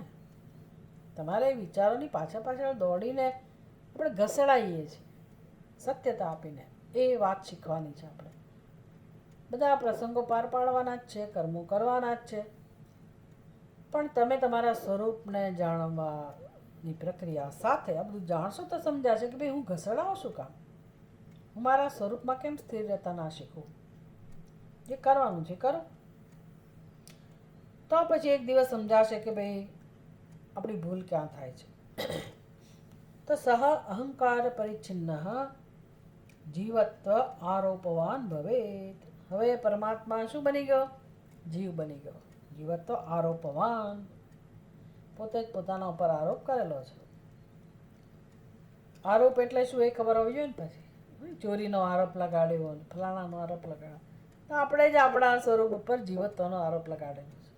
તમારે વિચારોની પાછળ પાછળ દોડીને આપણે ઘસડાઈએ છીએ સત્યતા આપીને. એ વાત શીખવાની છે આપણે. બધા પ્રસંગો પાર પાડવાના જ છે, કર્મો કરવાના જ છે, પણ તમે તમારા સ્વરૂપને જાણવાની પ્રક્રિયા સાથે આ બધું જાણશો તો સમજાશે કે ભાઈ હું ઘસડાવું શું કામ, હું મારા સ્વરૂપમાં કેમ સ્થિર રહેતા ના શીખું. જે કરવાનું છે કરો, તો પછી એક દિવસ સમજાશે કે ભાઈ આપણી ભૂલ ક્યાં થાય છે. તો સહ અહંકાર પરિચ્છિન્ન જીવત્વ આરોપવાન ભવેત. હવે પરમાત્મા શું બની ગયો? જીવ બની ગયો. જીવત્વ આરોપવાન, પોતે જ પોતાના ઉપર આરોપ કરેલો છે. આરોપ એટલે શું એ ખબર હોવી જોઈએ ને. પછી ચોરીનો આરોપ લગાડ્યો, ફલાણાનો આરોપ લગાડ્યો, તો આપણે જ આપણા સ્વરૂપ ઉપર જીવત્વનો આરોપ લગાડેલો છે.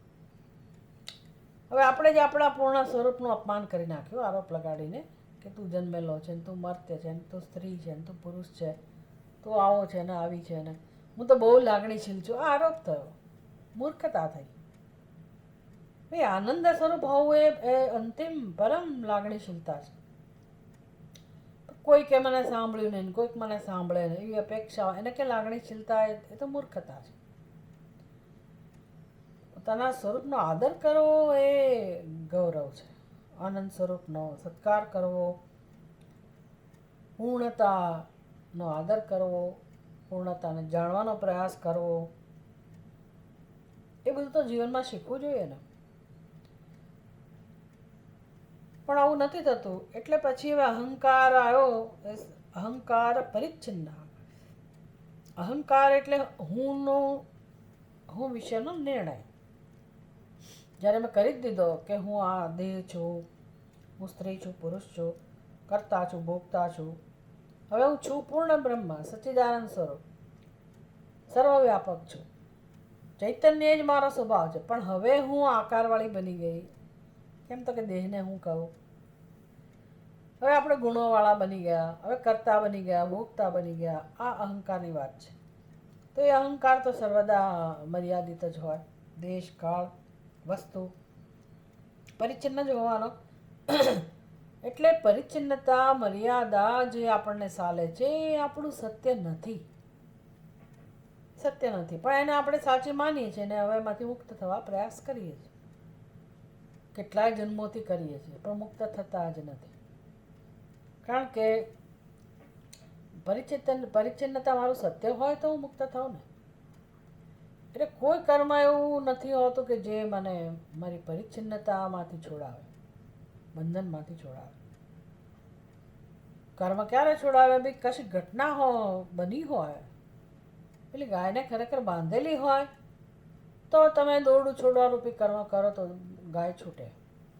હવે આપણે જ આપણા પૂર્ણ સ્વરૂપનું અપમાન કરી નાખ્યું આરોપ લગાડીને કે તું જન્મેલો છે ને, તું મર્ત્ય છે ને, તું સ્ત્રી છે ને, તું પુરુષ છે, તું આવો છે ને, આવી છે ને, હું તો બહુ લાગણીશીલ છું. આ આરોપ થયો, મૂર્ખતા થઈ. ભાઈ આનંદ સ્વરૂપ હોવું એ અંતિમ પરમ લાગણીશીલતા છે. કોઈકે મને સાંભળ્યું નહીં, કોઈક મને સાંભળે નહીં એવી અપેક્ષા, એને કે લાગણીશીલતા, એ તો મૂર્ખતા છે. પોતાના સ્વરૂપનો આદર કરવો એ ગૌરવ છે. આનંદ સ્વરૂપનો સત્કાર કરવો, પૂર્ણતાનો આદર કરવો, પૂર્ણતાને જાણવાનો પ્રયાસ કરવો, એ બધું તો જીવનમાં શીખવું જોઈએ ને. પણ આવું નથી થતું. એટલે પછી હવે અહંકાર આવ્યો. અહંકાર પરિચ્છિન્ન. અહંકાર એટલે હું વિશેનો નિર્ણય. જ્યારે મેં કરી જ દીધો કે હું આ દેહ છું, હું સ્ત્રી છું, પુરુષ છું, કરતા છું, ભોગતા છું, હવે હું છું પૂર્ણ બ્રહ્મ, સચ્ચિદાનંદ સ્વરૂપ, સર્વવ્યાપક છું, ચૈતન્ય જ મારો સ્વભાવ છે. પણ હવે હું આકારવાળી બની ગઈ, કેમ તો કે દેહને હું કહું. હવે આપણે ગુણોવાળા બની ગયા, હવે કરતા બની ગયા, ભોગતા બની ગયા, આ અહંકારની વાત છે. તો એ અહંકાર તો સર્વદા મર્યાદિત જ હોય. દેશ, કાળ, વસ્તુ પરિચ્છિન્ન જ હોવાનો. એટલે પરિચ્છિન્નતા, મર્યાદા જે આપણને ચાલે છે એ આપણું સત્ય નથી. સત્ય નથી, પણ એને આપણે સાચી માનીએ છીએ અને હવે એમાંથી મુક્ત થવા પ્રયાસ કરીએ છીએ. કેટલાય જન્મોથી કરીએ છીએ પણ મુક્ત થતા જ નથી. કારણ કે પરિચ્છિન્નતા મારું સત્ય હોય તો હું મુક્ત થાઉં ને. એટલે કોઈ કર્મ એવું નથી હોતું કે જે મને મારી પરિચ્છિન્નતામાંથી છોડાવે, બંધનમાંથી છોડાવે. કર્મ ક્યારે છોડાવે? ભાઈ કશી ઘટના બની હોય, પેલી ગાયને ખરેખર બાંધેલી હોય તો તમે દોરડું છોડવા રૂપી કર્મ કરો તો ગાય છૂટે.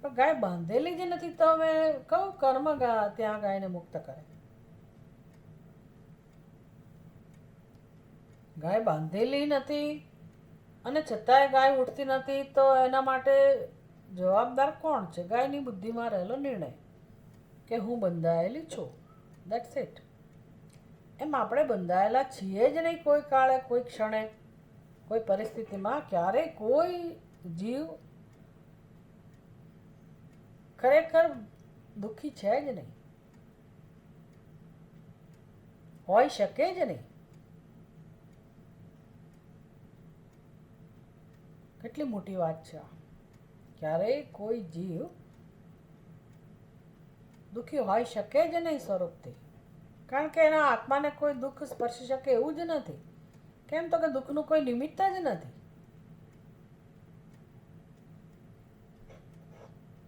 પણ ગાય બાંધેલી જ નથી તો અમે કયું કર્મ ત્યાં ગાયને મુક્ત કરે? ગાય બાંધેલી નથી અને છતાંય ગાય ઉઠતી નથી તો એના માટે જવાબદાર કોણ છે? ગાયની બુદ્ધિમાં રહેલો નિર્ણય કે હું બંધાયેલી છું. That's it. એમ આપણે બંધાયેલા છીએ જ નહીં. કોઈ કાળે, કોઈ ક્ષણે, કોઈ પરિસ્થિતિમાં ક્યારેય કોઈ જીવ ખરેખર દુઃખી છે જ નહીં, હોઈ શકે જ નહીં. કેટલી મોટી વાત છે આ. ક્યારેય કોઈ જીવ દુઃખી હોઈ શકે જ નહીં સ્વરૂપથી. કારણ કે એના આત્માને કોઈ દુઃખ સ્પર્શી શકે એવું જ નથી. કેમ તો કે દુઃખનું કોઈ નિમિત્ત જ નથી.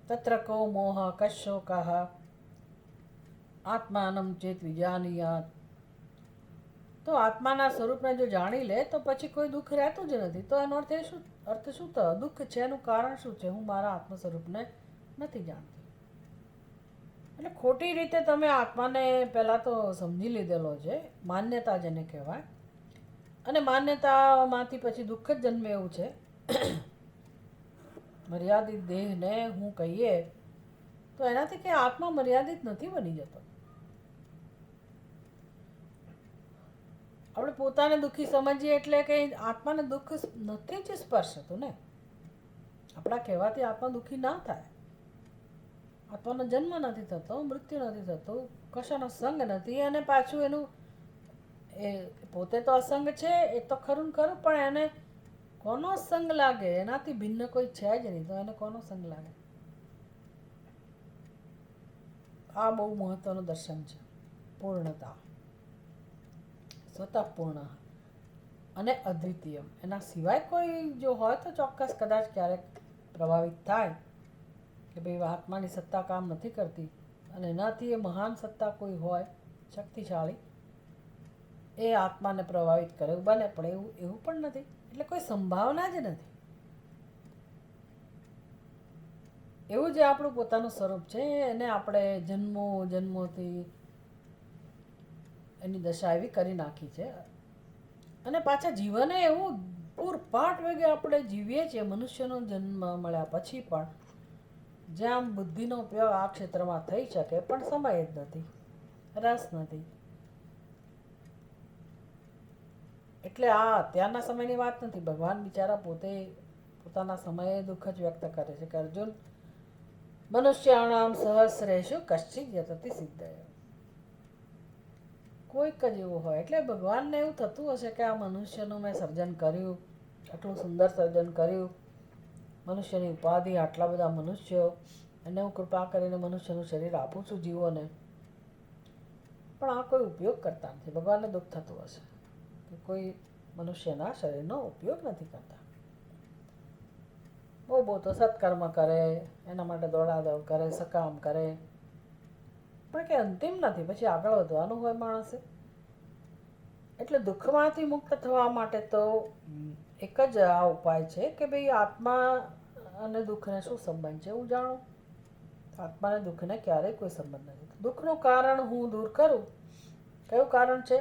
તત્ર કો મોહ કશોકઃ આત્માનમ ચેત વિજાનીયાત. તો આત્માના સ્વરૂપને જો જાણી લે તો પછી કોઈ દુઃખ રહેતું જ નથી. તો એનો અર્થ શું થયો? દુઃખ છે એનું કારણ શું છે? હું મારા આત્મ સ્વરૂપને નથી જાણતી. એટલે ખોટી રીતે તમે આત્માને પહેલાં તો સમજી લીધેલો છે, માન્યતા જેને કહેવાય. અને માન્યતામાંથી પછી દુઃખ જ જન્મે એવું છે. મર્યાદિત દેહને હું કહીએ તો એનાથી કે આત્મા મર્યાદિત નથી બની જતો. આપણે પોતાને દુઃખી સમજીએ એટલે કે આત્માને દુઃખ નથી જ સ્પર્શતું ને. આપણા કહેવાથી આત્મા દુઃખી ના થાય. આત્માનો જન્મ નથી થતો, મૃત્યુ નથી થતું, કશાનો સંગ નથી. અને પાછું એનું એ પોતે તો અસંગ છે એ તો ખરું ને ખરું, પણ એને કોનો સંગ લાગે? એનાથી ભિન્ન કોઈ છે જ નહીં તો એને કોનો સંગ લાગે? આ બહુ મહત્વનું દર્શન છે. પૂર્ણતા, સ્વતઃપૂર્ણ અને અદ્વિતીય. એના સિવાય કોઈ જો હોય તો ચોક્કસ કદાચ ક્યારેક પ્રભાવિત થાય કે ભાઈ આત્માની સત્તા કામ નથી કરતી અને એનાથી એ મહાન સત્તા કોઈ હોય શક્તિશાળી, એ આત્માને પ્રભાવિત કરે એવું બને. પણ એવું પણ નથી. એટલે કોઈ સંભાવના જ નથી. એવું જે આપણું પોતાનું સ્વરૂપ છે એને આપણે જન્મોથી એની દશા એવી કરી નાખી છે. અને પાછા જીવને એવું પૂરપાટ વેગે આપણે જીવીએ છીએ મનુષ્યનો જન્મ મળ્યા પછી પણ, જ્યાં બુદ્ધિનો ઉપયોગ આ ક્ષેત્રમાં થઈ શકે પણ સમય જ નથી, રસ નથી. એટલે આ અત્યારના સમયની વાત નથી. ભગવાન બિચારા પોતે પોતાના સમયે દુઃખ જ વ્યક્ત કરે છે કે અર્જુન, મનુષ્યાણામ સહસ્રેષુ કશ્ચિત યતતિ સિદ્ધય. કોઈક જ એવું હોય. એટલે ભગવાનને એવું થતું હશે કે આ મનુષ્યનું મેં સર્જન કર્યું, આટલું સુંદર સર્જન કર્યું, મનુષ્યની ઉપાધિ, આટલા બધા મનુષ્યો, એને હું કૃપા કરીને મનુષ્યનું શરીર આપું છું જીવોને, પણ આ કોઈ ઉપયોગ કરતા નથી. ભગવાનને દુઃખ થતું હશે કે કોઈ મનુષ્યના શરીરનો ઉપયોગ નથી કરતા. બહુ તો સત્કર્મ કરે, એના માટે દોડાદોડ કરે, સકામ કરે, પણ કે અંતિમ નથી. પછી આગળ વધવાનું હોય માણસે. એટલે દુઃખમાંથી મુક્ત થવા માટે તો એક જ આ ઉપાય છે કે ભાઈ આત્મા અને દુઃખને શું સંબંધ છે હું જાણું. આત્મા અને દુઃખને ક્યારેય કોઈ સંબંધ નથી. દુઃખનું કારણ હું દૂર કરું. કયું કારણ છે?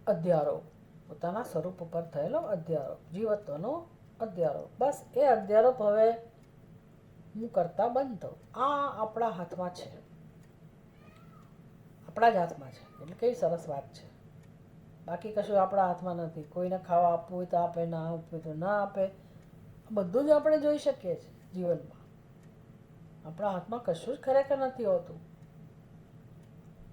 અધ્યારોપ. પોતાના સ્વરૂપ ઉપર થયેલો અધ્યારોપ, જીવત્વનો અધ્યારોપ. બસ એ અધ્યારોપ હવે હું કરતા બંધ થઉં. આ આપણા હાથમાં છે, આપણા જ હાથમાં છે. એટલે કેવી સરસ વાત છે. બાકી કશું આપણા હાથમાં નથી. કોઈને ખાવા આપવું હોય તો આપે, ના આપવું હોય તો ના આપે. બધું જ આપણે જોઈ શકીએ છીએ જીવનમાં. આપણા હાથમાં કશું જ ખરેખર નથી હોતું.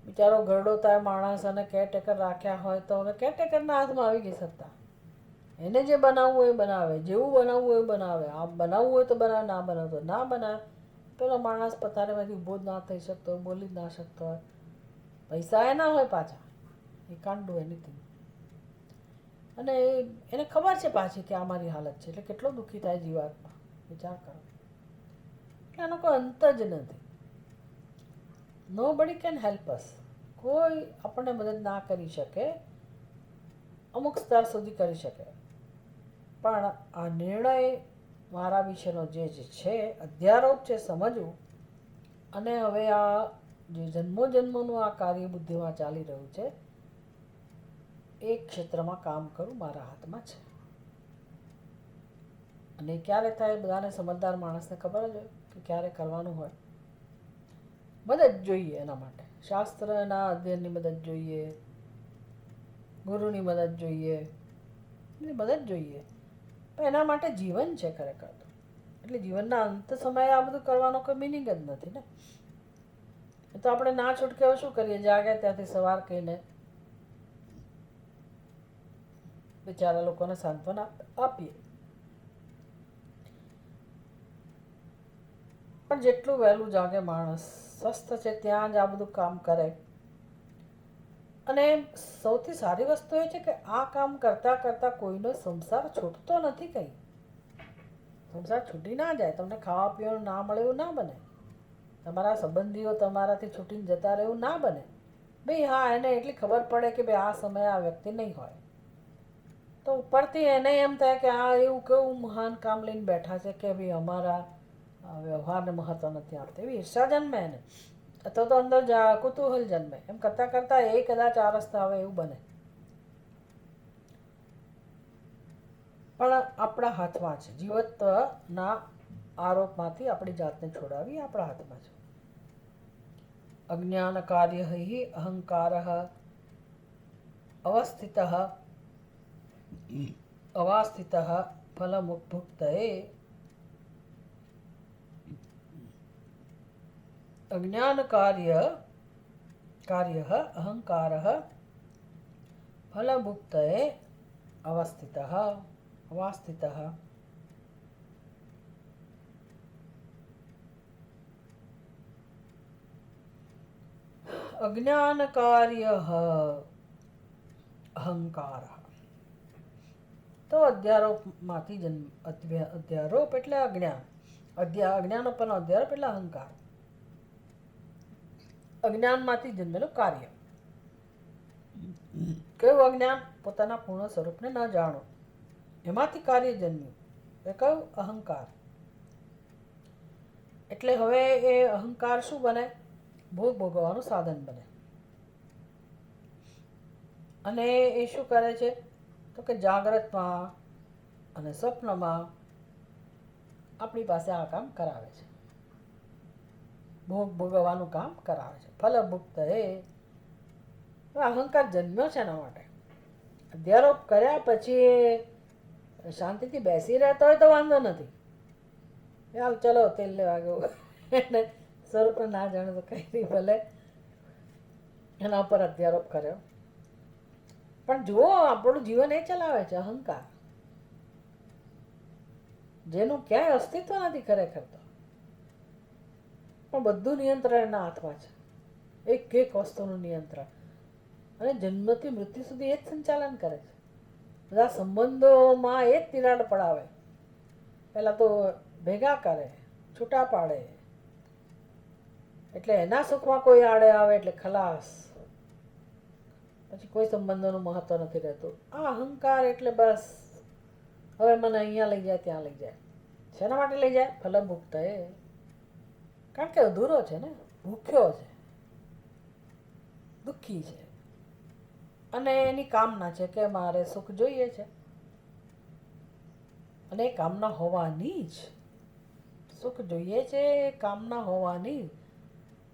બિચારો ઘરડો થાય માણસ અને કેરટેકર રાખ્યા હોય તો હવે કેરટેકરના હાથમાં આવી ગઈ સત્તા. એને જે બનાવવું હોય એ બનાવે, જેવું બનાવવું હોય એ બનાવે. આ બનાવવું હોય તો બનાવે, ના બનાવવું તો ના બનાવે. પેલો માણસ પથારીમાંથી ઊભો જ ના થઈ શકતો હોય, બોલી જ ના શકતો હોય, પૈસા એના હોય પાછા, એ કાન્ટ ડુ એનીથિંગ. અને એને ખબર છે પાછી કે આ મારી હાલત છે, એટલે કેટલો દુઃખી થાય જીવાતમાં. વિચાર કરો. એટલે આનો કોઈ અંત જ નથી. Nobody can help us. કોઈ આપણને મદદ ના કરી શકે, અમુક સ્તર સુધી કરી શકે. પણ આ નિર્ણય મારા વિશેનો જે છે, અધ્યારોપ છે, સમજવું. અને હવે આ જે જન્મો જન્મોનું આ કાર્ય બુદ્ધિમાં ચાલી રહ્યું છે, એ ક્ષેત્રમાં કામ કરું મારા હાથમાં છે. અને ક્યારે થાય બધાને સમજદાર માણસને ખબર જ હોય કે ક્યારે કરવાનું હોય. મદદ જોઈએ એના માટે. શાસ્ત્રના અધ્યયનની મદદ જોઈએ, ગુરુની મદદ જોઈએ, એની મદદ જોઈએ. પણ એના માટે જીવન છે ખરેખર તો. એટલે જીવનના અંત સમયે આ બધું કરવાનો કોઈ મિનિંગ જ નથી ને. એ તો આપણે ના છૂટકે હવે શું કરીએ, જાગ્યા ત્યાંથી સવાર કહીને બિચારા લોકોને સાંત્વના આપીએ. પણ જેટલું વહેલું જાગે માણસ, સ્વસ્થ છે ત્યાં જ આ બધું કામ કરે. અને સૌથી સારી વસ્તુ એ છે કે આ કામ કરતાં કરતાં કોઈનો સંસાર છૂટતો નથી. કંઈ સંસાર છૂટી ના જાય. તમને ખાવા પીવાનું ના મળે એવું ના બને. તમારા સંબંધીઓ તમારાથી છૂટીને જતા રહે એવું ના બને. ભાઈ હા, એને એટલી ખબર પડે કે ભાઈ આ સમયે આ વ્યક્તિ નહીં હોય, તો ઉપરથી એને એમ થાય કે આ એવું કેવું મહાન કામ લઈને બેઠા છે કે ભાઈ અમારા વ્યવહારને મહત્વ નથી આપતા. એવી ઈર્ષા જન્મે એને, અથવા તો અંદર કુતૂહલ જન્મે. એમ કરતાં કરતાં એ કદાચ આ રસ્તા આવે એવું બને. પણ આપણા હાથમાં છે. જીવત્વના આરોપમાંથી આપણી જાતને છોડાવી આપણા હાથમાં છે. અજ્ઞાન કાર્ય હિ અહંકાર અવસ્થિત અવાસ્થિત ફલમુક્તયે. અજ્ઞાન કાર્ય અહંકાર ફલભુક્તયે અવસ્થિત અવાસ્થિત. અજ્ઞાન કાર્ય અહંકાર તો અધ્યારોપમાંથી જન્મ. અધ્યારોપ એટલે અજ્ઞાન. અજ્ઞાન ઉપરનો અધ્યારોપ એટલે અહંકાર. અજ્ઞાનમાંથી જન્મેલું કાર્ય. કયું અજ્ઞાન? પોતાના પૂર્ણ સ્વરૂપને ન જાણો, એમાંથી કાર્ય જન્મ્યું. એ કયું? અહંકાર. એટલે હવે એ અહંકાર શું બને? ભોગ ભોગવવાનું સાધન બને. અને એ શું કરે છે? તો કે જાગ્રતમાં અને સ્વપ્નમાં આપણી પાસે આ કામ કરાવે છે. ભોગ ભોગવવાનું કામ કરાવે છે. ફલભુક્ત એ અહંકાર જન્મ્યો છે એના માટે. અધ્યારોપ કર્યા પછી શાંતિથી બેસી રહેતો હોય તો વાંધો નથી. યાર ચલો તેલ લેવા ગયો એને સ્વરૂપ ના જાણે તો કંઈ નહીં, ભલે એના ઉપર અધ્યારોપ કર્યો. પણ જુઓ, આપણું જીવન એ ચલાવે છે અહંકાર, જેનું ક્યાંય અસ્તિત્વ નથી ખરેખર તો. પણ બધું નિયંત્રણ એના હાથમાં છે. એક એક વસ્તુનું નિયંત્રણ. અને જન્મથી મૃત્યુ સુધી એ જ સંચાલન કરે છે. બધા સંબંધોમાં એ જ તિરાડ પડાવે. પહેલાં તો ભેગા કરે, છૂટા પાડે, એટલે એના સુખમાં કોઈ આડે આવે એટલે ખલાસ. પછી કોઈ સંબંધોનું મહત્વ નથી રહેતું. આ અહંકાર એટલે બસ હવે મને અહીંયા લઈ જાય, ત્યાં લઈ જાય. શેના માટે લઈ જાય? ફલભુક્ત એ. કારણ કે અધૂરો છે ને, ભૂખ્યો છે, દુઃખી છે, અને એની કામના છે કે મારે સુખ જોઈએ છે. અને એ કામના હોવાની જ સુખ જોઈએ છે, કામના હોવાની,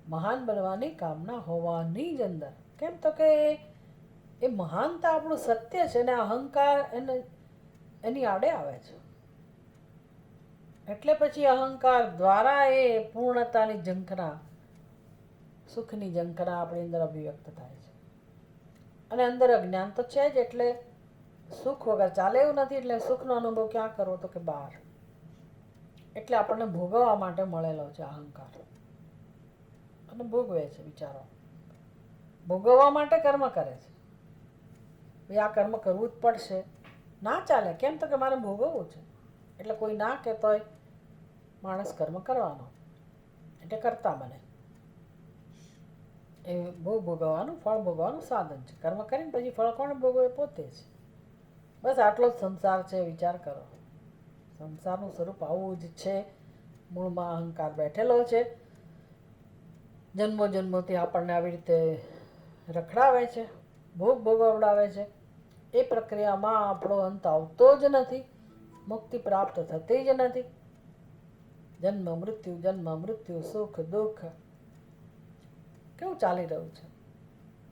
મહાન બનવાની કામના હોવાની જ અંદર. કેમ તો કે એ મહાનતા આપણું સત્ય છે ને અહંકાર એની આડે આવે છે. એટલે પછી અહંકાર દ્વારા એ પૂર્ણતાની ઝંખના, સુખની ઝંખના આપણી અંદર અભિવ્યક્ત થાય છે. અને અંદર અજ્ઞાન તો છે જ, એટલે સુખ વગર ચાલે એવું નથી. એટલે સુખનો અનુભવ ક્યાં કરવો તો કે બહાર. એટલે આપણને ભોગવવા માટે મળેલો છે અહંકાર, અને ભોગવે છે બિચારો. ભોગવવા માટે કર્મ કરે છે. ભાઈ આ કર્મ કરવું જ પડશે, ના ચાલે. કેમ તો કે મારે ભોગવવું છે. એટલે કોઈ ના કહેતોય માણસ કર્મ કરવાનો, એટલે કરતા બને. એ ભોગવવાનું, ફળ ભોગવવાનું સાધન છે. કર્મ કરીને પછી ફળ કોણ ભોગવે? પોતે જ. બસ આટલો જ સંસાર છે. વિચાર કરો, સંસારનું સ્વરૂપ આવું જ છે. મૂળમાં અહંકાર બેઠેલો છે. જન્મો જન્મોથી આપણને આવી રીતે રખડાવે છે, ભોગ ભોગવડાવે છે. એ પ્રક્રિયામાં આપણો અંત આવતો જ નથી, મુક્તિ પ્રાપ્ત થતી જ નથી. જન્મ મૃત્યુ, સુખ દુઃખ કેવું ચાલી રહ્યું છે.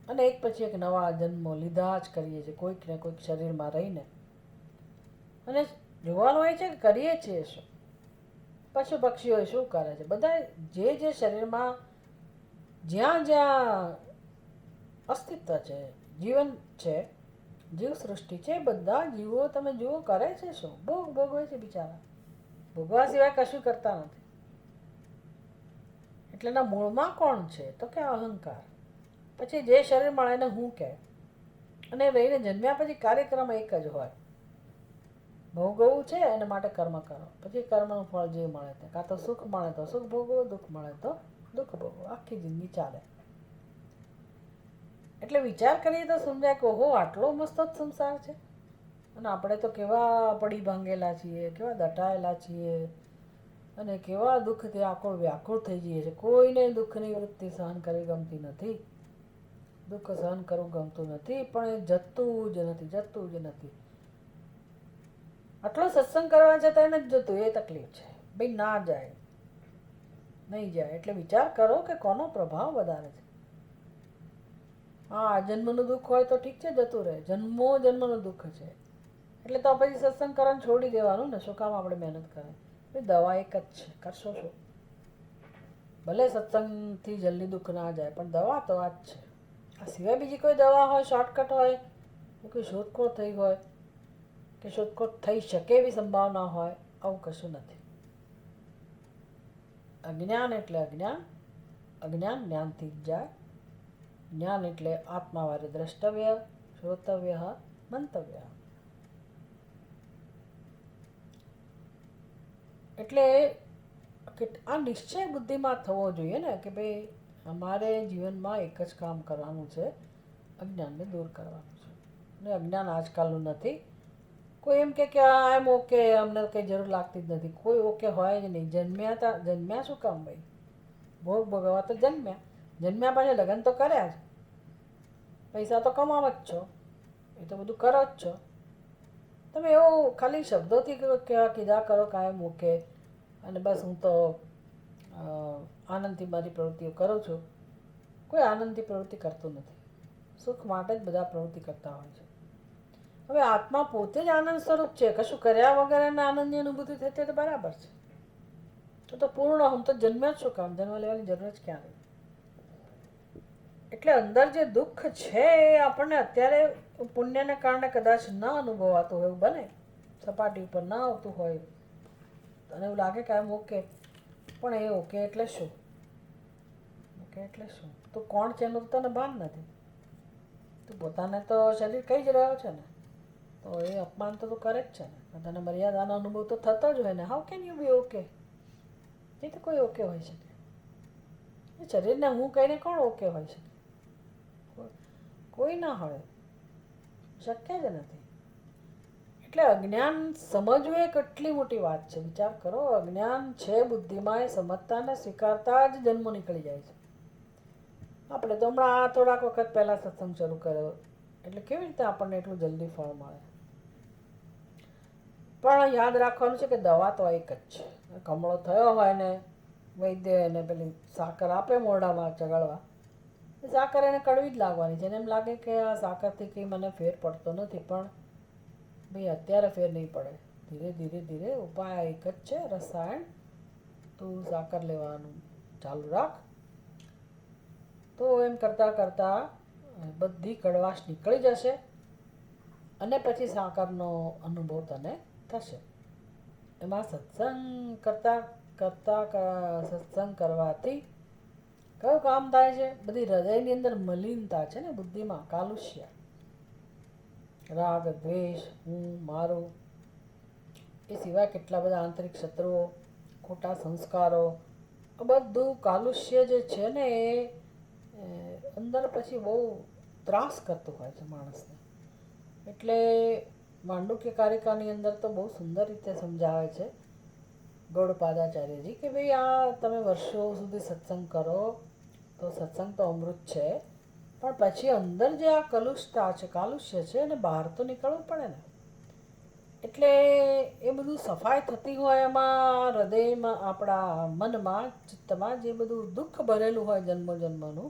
અને એક પછી એક નવા જન્મો લીધા જ કરીએ છીએ, કોઈક ને કોઈક શરીરમાં રહીને. અને જોવાનું હોય છે કે કરીએ છીએ શું. પશુ પક્ષીઓ શું કરે છે? બધા જે શરીરમાં જ્યાં જ્યાં અસ્તિત્વ છે, જીવન છે, જીવ સૃષ્ટિ છે, બધા જીવો તમે જુઓ કરે છે શું? ભોગ ભોગવે છે બિચારા. ભોગવા સિવાય કશું કરતા નથી. એટલે એના મૂળમાં કોણ છે તો કે અહંકાર. પછી જે શરીર મળે એને હું કહે. અને રહીને જન્મ્યા પછી કાર્યક્રમ એક જ હોય, ભોગવવું છે એના માટે કર્મ કરો. પછી કર્મનું ફળ જે મળે તે, કાં તો સુખ મળે તો સુખ ભોગવો, દુઃખ મળે તો દુઃખ ભોગવો. આખી જિંદગી ચાલે. એટલે વિચાર કરીએ તો સમજાય કે ઓહો, આટલો મસ્ત જ સંસાર છે. અને આપણે તો કેવા પડી ભાંગેલા છીએ, કેવા દટાયેલા છીએ, અને કેવા દુઃખથી આખો વ્યાકુળ થઈ જઈએ છીએ. કોઈને દુઃખની વૃત્તિ સહન કરવી ગમતી નથી, દુઃખ સહન કરવું ગમતું નથી. પણ એ જતું જ નથી. આટલો સત્સંગ કરવા છતાં નથી જતું, એ તકલીફ છે. ભાઈ ના જાય, નહીં જાય. એટલે વિચાર કરો કે કોનો પ્રભાવ વધારે છે. હા, જન્મનું દુઃખ હોય તો ઠીક છે, જતું રહે. જન્મનું દુઃખ છે એટલે તો પછી સત્સંગ કરવાનું છોડી દેવાનું ને. શું કામ આપણે મહેનત કરે? ભાઈ દવા એક જ છે, કરશો શું? ભલે સત્સંગથી જલ્દી દુઃખ ના જાય, પણ દવા તો આ જ છે. આ સિવાય બીજી કોઈ દવા હોય, શોર્ટકટ હોય, કોઈ શોધખોળ થઈ હોય, કે શોધખોળ થઈ શકે એવી સંભાવના હોય, આવું કશું નથી. અજ્ઞાન એટલે અજ્ઞાન, અજ્ઞાન જ્ઞાનથી જ જાય. જ્ઞાન એટલે આત્માવારે દ્રષ્ટવ્ય, શ્રોતવ્ય, મંતવ્ય. એટલે આ નિશ્ચય બુદ્ધિમાં થવો જોઈએ ને કે ભાઈ અમારે જીવનમાં એક જ કામ કરવાનું છે, અજ્ઞાનને દૂર કરવાનું છે. અને અજ્ઞાન આજકાલનું નથી. કોઈ એમ કે આઈ એમ ઓકે, અમને કંઈ જરૂર લાગતી જ નથી. કોઈ ઓકે હોય જ નહીં. જન્મ્યા શું કામ ભાઈ? ભોગ ભોગવવા તો જન્મ્યા પછી લગ્ન તો કર્યા જ, પૈસા તો કમાવ જ છો, એ તો બધું કરો જ છો. તમે એવું ખાલી શબ્દોથી કીધા કરો કાયમ ઓકે, અને બસ હું તો આનંદથી મારી પ્રવૃત્તિઓ કરું છું. કોઈ આનંદથી પ્રવૃત્તિ કરતું નથી. સુખ માટે જ બધા પ્રવૃત્તિ કરતા હોય છે. હવે આત્મા પોતે જ આનંદ સ્વરૂપ છે. કશું કર્યા વગર એને આનંદની અનુભૂતિ થતી તો બરાબર છે. તો પૂર્ણ. હું તો જન્મ્યા જ શું કામ? જન્મ લેવાની જરૂર જ ક્યાં રહી? એટલે અંદર જે દુઃખ છે એ આપણને અત્યારે પુણ્યને કારણે કદાચ ન અનુભવાતું હોય, એવું બને. સપાટી ઉપર ના આવતું હોય, અને એવું લાગે કે આમ ઓકે. પણ એ ઓકે એટલે શું? ઓકે એટલે શું? તું કોણ છે એનું તને ભાન નથી. તું પોતાને તો શરીર કહી જ રહ્યો છે ને, તો એ અપમાન તો તું કરે જ છે ને. તને મર્યાદાનો અનુભવ તો થતો જ હોય ને. How can you be okay? એ તો કોઈ ઓકે હોઈ શકે? એ શરીરને હું કહીને કોણ ઓકે હોય શકે? કોઈ ના હોય, શક્ય જ નથી. એટલે અજ્ઞાન સમજવું એ કેટલી મોટી વાત છે. વિચાર કરો, અજ્ઞાન છે બુદ્ધિમાં, એ સમજતા ને સ્વીકારતા જ જન્મ નીકળી જાય છે. આપણે તો હમણાં થોડાક વખત પહેલાં સત્સંગ શરૂ કર્યો, એટલે કેવી રીતે આપણને એટલું જલ્દી ફળ મળે? પણ યાદ રાખવાનું છે કે દવા તો એક જ છે. કમળો થયો હોય ને વૈદ્ય એને પેલી સાકર આપે મોઢામાં ચગાડવા, સાકર એને કડવી જ લાગવાની છે. એને એમ લાગે કે આ સાકરથી કંઈ મને ફેર પડતો નથી, પણ ભાઈ અત્યારે ફેર નહીં પડે. ધીરે ધીરે ધીરે ઉપાય એક જ છે, રસાયણ. તું સાકર લેવાનું ચાલુ રાખ. તો એમ કરતાં કરતાં બધી કડવાશ નીકળી જશે અને પછી સાકરનો અનુભવ તને થશે. એમાં સત્સંગ કરતાં કરતાં સત્સંગ કરવાથી કયું કામ થાય છે? બધી હૃદયની અંદર મલિનતા છે ને, બુદ્ધિમાં કાલુષ્ય, રાગ, દ્વેષ, હું, મારું, એ સિવાય કેટલા બધા આંતરિક શત્રુઓ, ખોટા સંસ્કારો, આ બધું કાલુષ્ય જે છે ને એ અંદર પછી બહુ ત્રાસ કરતું હોય છે માણસને. એટલે માંડુક્ય કારિકાની અંદર તો બહુ સુંદર રીતે સમજાવે છે ગૌડપાદાચાર્યજી કે ભાઈ આ તમે વર્ષો સુધી સત્સંગ કરો તો સત્સંગ તો અમૃત છે, પણ પછી અંદર જે આ કલુષતા છે, કાલુષ્ય છે, એને બહાર તો નીકળવું પડે ને. એટલે એ બધું સફાઈ થતી હોય એમાં હૃદયમાં, આપણા મનમાં, ચિત્તમાં જે બધું દુઃખ ભરેલું હોય જન્મો જન્મનું,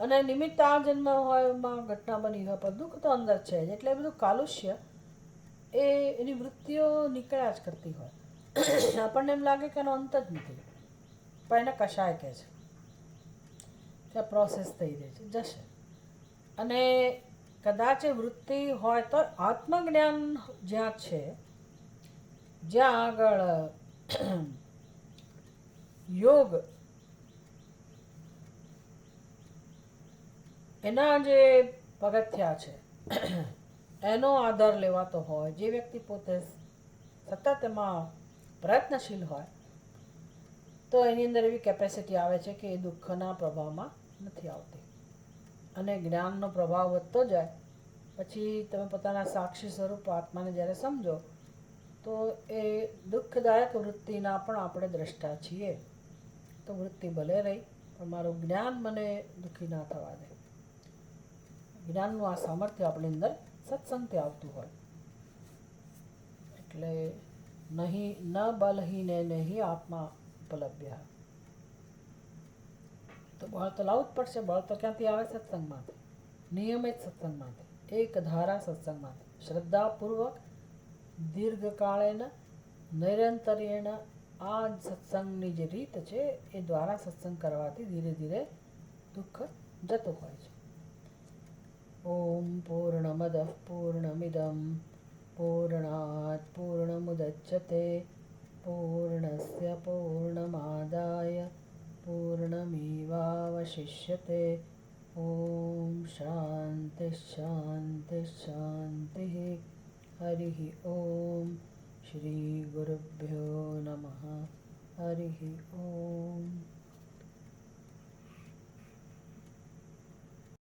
અને નિમિત્ત આ જન્મ હોય એમાં ઘટના બની હોય પણ દુઃખ તો અંદર છે જ. એટલે બધું કાલુષ્ય એની વૃત્તિઓ નીકળ્યા જ કરતી હોય. આપણને એમ લાગે કે એનો અંત જ નથી, પણ એને કશાય કહે છે કે પ્રોસેસ થઈ રહી છે, જશે. અને કદાચ એ વૃત્તિ હોય તો આત્મજ્ઞાન જ્યાં છે, જ્યાં આગળ યોગ એના જે પગથિયા છે એનો આધાર લેવાતો હોય, જે વ્યક્તિ પોતે સતત એમાં પ્રયત્નશીલ હોય, તો એની અંદર એવી કેપેસિટી આવે છે કે એ દુઃખના પ્રભાવમાં નથી આવતી. અને જ્ઞાનનો પ્રભાવ વધતો જાય પછી તમે પોતાના સાક્ષી સ્વરૂપ આત્માને જ્યારે સમજો તો એ દુઃખદાયક વૃત્તિના પણ આપણે દ્રષ્ટા છીએ. તો વૃત્તિ ભલે રહી, પણ મારું જ્ઞાન મને દુઃખી ના થવા દે. જ્ઞાનનું આ સામર્થ્ય આપણી અંદર સત્સંગથી આવતું હોય. એટલે નહીં ન બલહીને નહીં આત્મા ઉપલબ્ધ. તો બળ તો લાવવું જ પડશે. બળ તો ક્યાંથી આવે? સત્સંગમાંથી, નિયમિત સત્સંગમાંથી, એક ધારા સત્સંગમાંથી, શ્રદ્ધાપૂર્વક દીર્ઘકાળેન નિરંતરેણ. આ સત્સંગની જે રીત છે એ દ્વારા સત્સંગ કરવાથી ધીરે ધીરે દુઃખ જતું હોય છે. ઓમ પૂર્ણમદ પૂર્ણમિદમ પૂર્ણાત પૂર્ણમુદચ્યતે પૂર્ણસ્ય પૂર્ણમાદાય પૂર્ણમેવાવશિષ્યતે. ઓમ શાંતિ શાંતિ શાંતિ. હરિ ઓમ. શ્રી ગુરુભ્યો નમઃ. હરિ ઓમ.